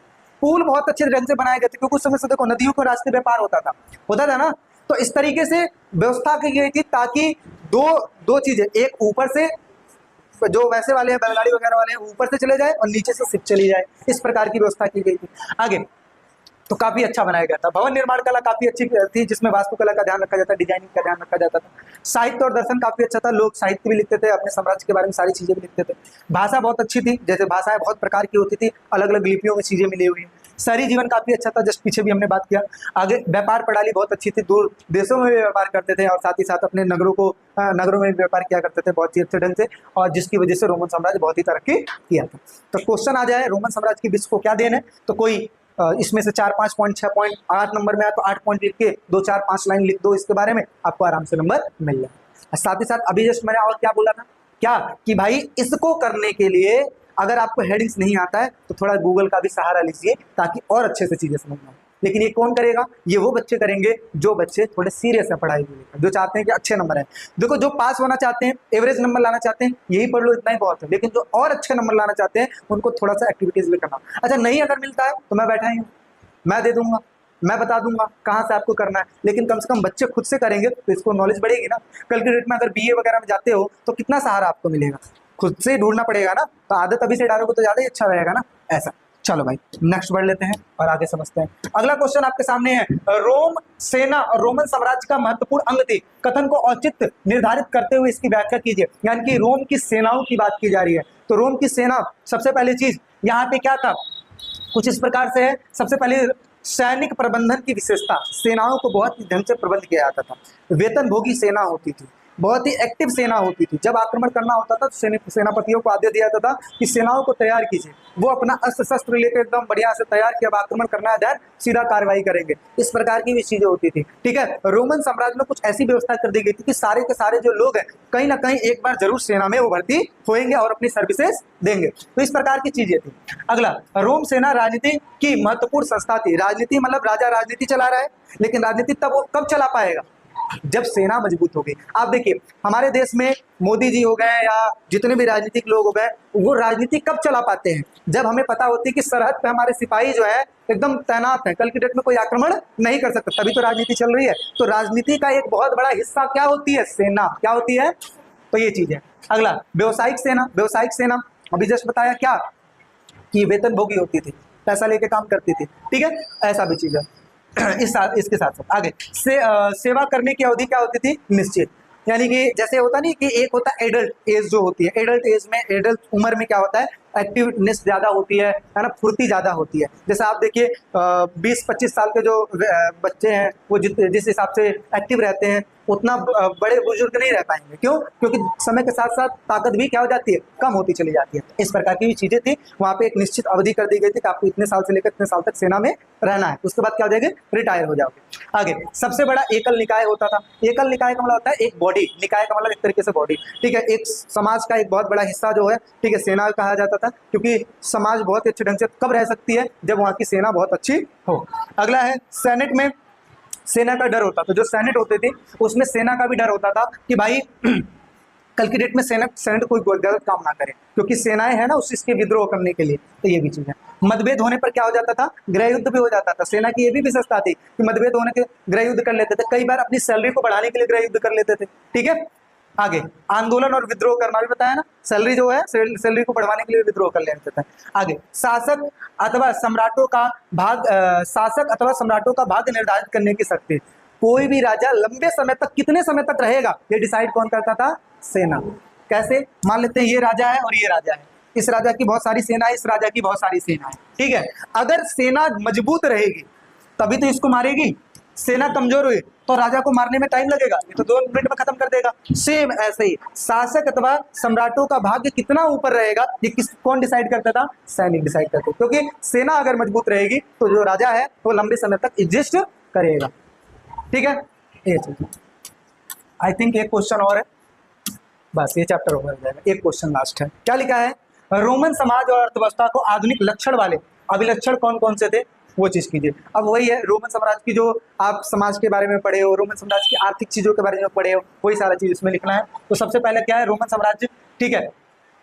पुल बहुत अच्छे ढंग से बनाए गए थे, क्योंकि उस समय से देखो नदियों के रास्ते व्यापार होता था ना, तो इस तरीके से व्यवस्था की गई थी ताकि दो चीजें, एक ऊपर से जो वैसे वाले हैं बैलगाड़ी वगैरह वाले हैं ऊपर से चले जाए और नीचे से सिर्फ चली जाए, इस प्रकार की व्यवस्था की गई थी। आगे तो काफी अच्छा बनाया गया था। भवन निर्माण कला काफी अच्छी थी, जिसमें वास्तुकला का ध्यान रखा जाता, डिजाइनिंग का ध्यान रखा जाता था। साहित्य और दर्शन काफी अच्छा था, लोग साहित्य भी लिखते थे, अपने साम्राज्य के बारे में सारी चीजें भी लिखते थे। भाषा बहुत अच्छी थी, जैसे भाषाएं बहुत प्रकार की होती थी, अलग अलग लिपियों में चीजें मिली हुई हैं। शहरी जीवन काफी अच्छा था, जस्ट पीछे भी हमने बात किया। आगे व्यापार प्रणाली बहुत अच्छी थी, दूर देशों में भी व्यापार करते थे और साथ ही साथ अपने नगरों में भी व्यापार किया करते थे बहुत ही अच्छे ढंग से, और जिसकी वजह से रोमन साम्राज्य बहुत ही तरक्की किया था। तो क्वेश्चन आ जाए रोमन साम्राज्य की विश्व को क्या देन है, तो कोई इसमें से 4, 5 पॉइंट, 6 पॉइंट, 8 नंबर में आया तो 8 पॉइंट लिख के 2, 4, 5 लाइन लिख दो इसके बारे में, आपको आराम से नंबर मिल जाए। साथ ही साथ अभी जस्ट मैंने और क्या बोला था, क्या कि भाई इसको करने के लिए अगर आपको हेडिंग्स नहीं आता है तो थोड़ा गूगल का भी सहारा लीजिए ताकि और अच्छे से चीजें समझ में आए। लेकिन ये कौन करेगा, ये वो बच्चे करेंगे जो बच्चे थोड़े सीरियस है पढ़ाई को लेकर, जो चाहते हैं कि अच्छे नंबर है। देखो जो पास होना चाहते हैं, एवरेज नंबर लाना चाहते हैं, यही पढ़ लो, इतना ही बहुत है। लेकिन जो और अच्छे नंबर लाना चाहते हैं उनको थोड़ा सा एक्टिविटीज भी करना। अच्छा नहीं अगर मिलता है तो मैं बैठा ही हूँ, मैं दे दूंगा, मैं बता दूंगा कहाँ से आपको करना है, लेकिन कम से कम बच्चे खुद से करेंगे तो इसको नॉलेज बढ़ेगी ना। कल के डेट में अगर बीए वगैरह में जाते हो तो कितना सहारा आपको मिलेगा, खुद से ढूंढना पड़ेगा ना, तो आदत अभी से डालोगे तो ज्यादा ही अच्छा रहेगा ना, ऐसा। चलो भाई नेक्स्ट बढ़ लेते हैं और आगे समझते हैं। अगला क्वेश्चन आपके सामने है, रोम सेना और रोमन साम्राज्य का महत्वपूर्ण अंग थी, कथन को औचित्य निर्धारित करते हुए इसकी व्याख्या कीजिए। यानी कि रोम की सेनाओं की बात की जा रही है, तो रोम की सेना सबसे पहली चीज यहाँ पे क्या था, कुछ इस प्रकार से है। सबसे पहले सैनिक प्रबंधन की विशेषता, सेनाओं को बहुत ही ढंग से प्रबंध किया जाता था। वेतन भोगी सेना होती थी, बहुत ही एक्टिव सेना होती थी। जब आक्रमण करना होता था तो सेनापतियों को आदेश दिया जाता था कि सेनाओं को तैयार कीजिए, वो अपना अस्त्र शस्त्र लेकर एकदम बढ़िया से तैयार किया, अब आक्रमण करना है इधर सीधा कार्रवाई करेंगे, इस प्रकार की भी चीजें होती थी। ठीक है, रोमन साम्राज्य में कुछ ऐसी व्यवस्था कर दी गई थी कि सारे के सारे जो लोग हैं कहीं ना कहीं एक बार जरूर सेना में वो भर्ती होंगे और अपनी सर्विसेज देंगे, तो इस प्रकार की चीजें थी। अगला, रोम सेना राजनीति की महत्वपूर्ण संस्था थी। राजनीति मतलब राजा राजनीति चला रहा है, लेकिन राजनीति तब वो कब चला पाएगा जब सेना मजबूत हो गई। आप देखिए हमारे देश में मोदी जी हो गए या जितने भी राजनीतिक लोग हो गए, वो राजनीति कब चला पाते हैं, जब हमें पता होती है कि सरहद पे हमारे सिपाही जो है एकदम तैनात है, कल की डेट में कोई आक्रमण नहीं कर सकता, तभी तो राजनीति चल रही है। तो राजनीति का एक बहुत बड़ा हिस्सा क्या होती है, सेना। क्या होती है, तो ये चीज है। अगला, व्यवसायिक सेना। व्यवसायिक सेना अभी जस्ट बताया क्या कि वेतन भोगी होती थी, पैसा लेके काम करती थी। ठीक है, ऐसा भी चीज है। इसके साथ साथ आगे सेवा करने की अवधि क्या होती थी, निश्चित। यानी कि जैसे होता नहीं कि एक होता है एडल्ट एज जो होती है, एडल्ट एज में एडल्ट उम्र में क्या होता है, एक्टिवनेस ज्यादा होती है ना, फुर्ती ज्यादा होती है। जैसे आप देखिए 20-25 साल के जो बच्चे हैं वो जिस हिसाब से एक्टिव रहते हैं उतना बड़े बुजुर्ग नहीं रह पाएंगे। क्यों? क्योंकि समय के साथ साथ ताकत भी क्या हो जाती है, कम होती चली जाती है। इस प्रकार की भी चीजें थी। वहाँ पे एक निश्चित अवधि कर दी गई थी कि आपको इतने साल से लेकर इतने साल तक सेना में रहना है, उसके बाद क्या हो जाएगा, रिटायर हो जाओगे। आगे, सबसे बड़ा एकल निकाय होता था। एकल निकाय का मतलब होता है एक बॉडी, निकाय का मतलब एक तरीके से बॉडी। ठीक है, एक समाज का एक बहुत बड़ा हिस्सा जो है, ठीक है, सेना कहा जाता था, क्योंकि समाज बहुत ही अच्छे ढंग से कब रह सकती है, जब वहाँ की सेना बहुत अच्छी हो। अगला है, सेनेट में सेना का डर होता था। जो सेनेट होते थे उसमें सेना का भी डर होता था कि भाई कल की डेट में सेनेट कोई गलत काम ना करे, क्योंकि सेनाएं है ना उस इसके विद्रोह करने के लिए। तो ये भी चीज है। मतभेद होने पर क्या हो जाता था, गृह युद्ध भी हो जाता था। सेना की ये भी विशेषता थी कि मतभेद होने के गृह युद्ध कर लेते थे, कई बार अपनी सैलरी को बढ़ाने के लिए गृह युद्ध कर लेते थे। ठीक है, आगे आंदोलन और विद्रोह करना भी बताया ना, सैलरी जो है सैलरी को बढ़वाने के लिए विद्रोह कर लेते थे। आगे, शासक अथवा सम्राटों का भाग्य निर्धारित करने की शक्ति। कोई भी राजा लंबे समय तक कितने समय तक रहेगा ये डिसाइड कौन करता था, सेना। कैसे, मान लेते हैं ये राजा है और ये राजा है, इस राजा की बहुत सारी सेना है, इस राजा की बहुत सारी सेना है। ठीक है, अगर सेना मजबूत रहेगी तभी तो इसको मारेगी, सेना कमजोर हुई तो राजा को मारने में टाइम लगेगा, ये तो 2 मिनट में खत्म कर देगा। सेम ऐसे ही शासक अथवा सम्राटों का भाग्य कितना ऊपर रहेगा ये कौन डिसाइड करता था, सैनिक डिसाइड करते। क्योंकि सेना अगर मजबूत रहेगी तो जो राजा है वो लंबे समय तक एग्जिस्ट करेगा। ठीक है, ये चीज। आई थिंक एक क्वेश्चन और है, बस ये चैप्टर हो जाएगा। एक क्वेश्चन लास्ट है, क्या लिखा है, रोमन समाज और अर्थव्यवस्था को आधुनिक लक्षण वाले अभिलक्षण कौन कौन से थे वो चीज कीजिए। अब वही है, रोमन साम्राज्य की जो आप समाज के बारे में पढ़े हो, रोमन साम्राज्य की आर्थिक चीजों के बारे में पढ़े हो, वही सारा चीज इसमें लिखना है। तो सबसे पहले क्या है, रोमन साम्राज्य, ठीक है,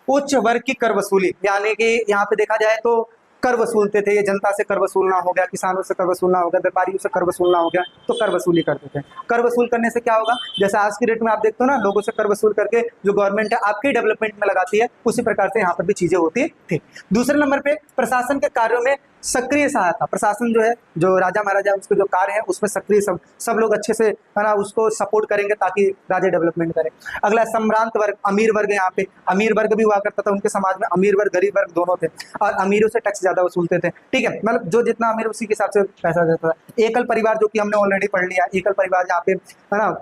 उच्च वर्ग की कर वसूली। यानी कि यहाँ पे देखा जाए तो कर वसूलते थे, ये जनता से कर वसूलना हो गया, किसानों से कर वसूलना हो गया, व्यापारियों से कर वसूलना हो गया, तो कर वसूली करते थे। कर वसूल करने से क्या होगा, जैसे आज की डेट में आप देखते हो ना, लोगों से कर वसूल करके जो गवर्नमेंट है आपके डेवलपमेंट में लगाती है, उसी प्रकार से यहाँ पर भी चीजें होती थी। दूसरे नंबर पे प्रशासन के कार्यों में सक्रिय सहायता, प्रशासन जो है, जो राजा महाराजा उसके जो कार्य है उसमें सक्रिय सब लोग अच्छे से है ना उसको सपोर्ट करेंगे ताकि राज्य डेवलपमेंट करे। अगला सम्भ्रांत वर्ग, अमीर वर्ग, यहाँ पे अमीर वर्ग भी हुआ करता था उनके समाज में, अमीर वर्ग गरीब वर्ग दोनों थे, और अमीरों से टैक्स ज्यादा वसूलते थे, ठीक है, मतलब जो जितना अमीर उसी के हिसाब से पैसा देता था। एकल परिवार, जो कि हमने ऑलरेडी पढ़ लिया, एकल परिवार यहाँ पे है ना,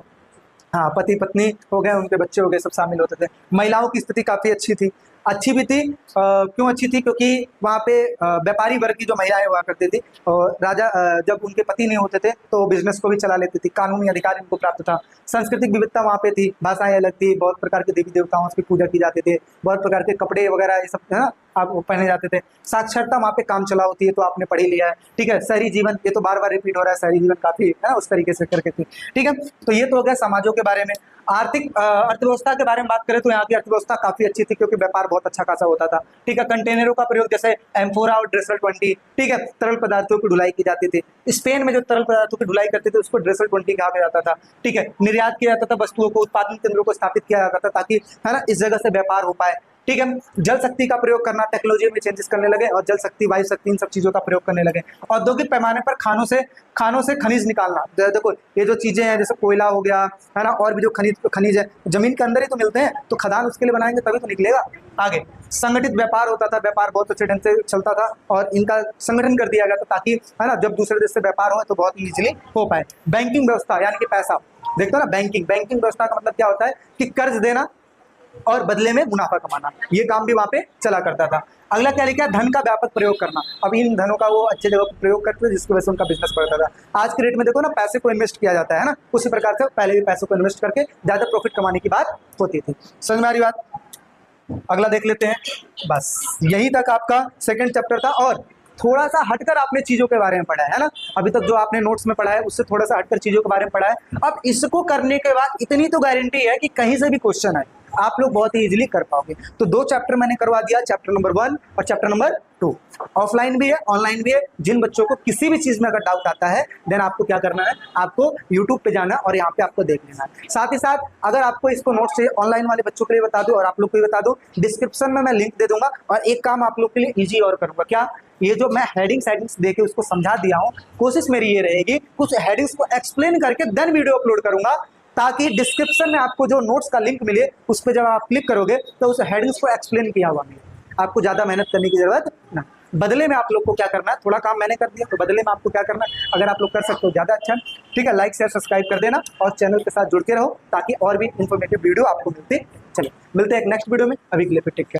हाँ, पति पत्नी हो गए, उनके बच्चे हो गए, सब शामिल होते थे। महिलाओं की स्थिति काफी अच्छी थी, अच्छी भी थी। क्यों अच्छी थी, क्योंकि वहाँ पे व्यापारी वर्ग की जो महिलाएं हुआ करती थी, और राजा जब उनके पति नहीं होते थे तो बिजनेस को भी चला लेती थी, कानूनी अधिकार इनको प्राप्त था। सांस्कृतिक विविधता वहाँ पे थी, भाषाएं अलग थी, बहुत प्रकार के देवी देवताओं की पूजा की जाती थी, बहुत प्रकार के कपड़े वगैरह ये सब है ना आप पहने जाते थे। साक्षरता वहाँ पे काम चला होती है, तो आपने पढ़ ही लिया है, ठीक है। शहरी जीवन, ये तो बार बार रिपीट हो रहा है, शहरी जीवन काफी है ना उस तरीके से करके थी, ठीक है। तो ये तो हो गया समाजों के बारे में। आर्थिक अर्थव्यवस्था के बारे में बात करें तो यहाँ की अर्थव्यवस्था काफी अच्छी थी, क्योंकि व्यापार बहुत अच्छा खासा होता था, ठीक है। कंटेनरों का प्रयोग, जैसे एम्फोरा और ड्रेसल 20, ठीक है, तरल पदार्थों की ढुलाई की जाती थी। स्पेन में जो तरल पदार्थों की ढुलाई करते थे उसको ड्रेसल 20 कहा जाता था, ठीक है। निर्यात किया जाता था वस्तुओं को, उत्पादन केंद्रों को स्थापित किया जाता था ताकि है ना इस जगह से व्यापार हो पाए, ठीक है। जल शक्ति का प्रयोग करना, टेक्नोलॉजी में चेंजेस करने लगे और जल शक्ति, वायु शक्ति, इन सब चीजों का प्रयोग करने लगे। औद्योगिक पैमाने पर खानों से खनिज निकालना, देखो ये जो चीजें हैं जैसे कोयला हो गया है ना, और भी जो खनिज है जमीन के अंदर ही तो मिलते हैं, तो खदान उसके लिए बनाएंगे तभी तो निकलेगा आगे। संगठित व्यापार होता था, व्यापार बहुत अच्छे ढंग से चलता था और इनका संगठन कर दिया गया था ताकि है ना जब दूसरे देश से व्यापार हो तो बहुत इजीली हो पाए। बैंकिंग व्यवस्था यानी कि पैसा, देखते हो ना, बैंकिंग व्यवस्था का मतलब क्या होता है कि कर्ज देना और बदले में मुनाफा कमाना, ये काम भी वहाँ पे चला करता था। अगला क्या लिखा है, धन का व्यापक प्रयोग करना। अब इन धनों का वो अच्छे जगह पर प्रयोग करते थे जिसकी वजह से उनका बिजनेस बढ़ता था। आज के रेट में देखो ना, पैसे को इन्वेस्ट किया जाता है ना, उसी प्रकार से पहले भी पैसों को इन्वेस्ट करके ज्यादा प्रॉफिट कमाने की बात होती थी। समझ में आ रही बात? अगला देख लेते हैं। बस यही तक आपका सेकंड चैप्टर था, और थोड़ा सा हटकर आपने चीजों के बारे में पढ़ा है ना, अभी तक जो आपने नोट्स में पढ़ा है उससे थोड़ा सा हटकर चीजों के बारे में पढ़ा है। अब इसको करने के बाद इतनी तो गारंटी है कि कहीं से भी क्वेश्चन आए आप लोग बहुत ही इजीली कर पाओगे। तो 2 चैप्टर मैंने करवा दिया, चैप्टर नंबर 1 और चैप्टर नंबर 2। ऑफलाइन भी है, ऑनलाइन भी है। जिन बच्चों को किसी भी चीज में अगर डाउट आता है देन आपको क्या करना है, आपको यूट्यूब पे जाना है और यहाँ पे आपको देख लेना है। साथ ही साथ अगर आपको इसको नोट्स चाहिए ऑनलाइन वाले बच्चों के लिए बता दूं और आप लोग को भी बता दूं, डिस्क्रिप्शन में मैं लिंक दे दूंगा। और एक काम आप लोग के लिए ईजी और करूंगा, क्या, ये जो मैं हेडिंग्स देके उसको समझा दिया हूँ, कोशिश मेरी ये रहेगी कुछ हेडिंग्स को एक्सप्लेन करके देन वीडियो अपलोड करूंगा, ताकि डिस्क्रिप्शन में आपको जो नोट्स का लिंक मिले उस पर जब आप क्लिक करोगे तो उस हेडिंग्स को एक्सप्लेन किया हुआ मिले, आपको ज्यादा मेहनत करने की जरूरत ना। बदले में आप लोग को क्या करना है, थोड़ा काम मैंने कर दिया तो बदले में आपको क्या करना है, अगर आप लोग कर सकते हो ज्यादा अच्छा, ठीक है। लाइक शेयर सब्सक्राइब कर देना और चैनल के साथ जुड़ के रहो ताकि और भी इंफॉर्मेटिव वीडियो आपको मिलते चले। मिलते हैं एक नेक्स्ट वीडियो में, अभी के लिए फिर टेक केयर।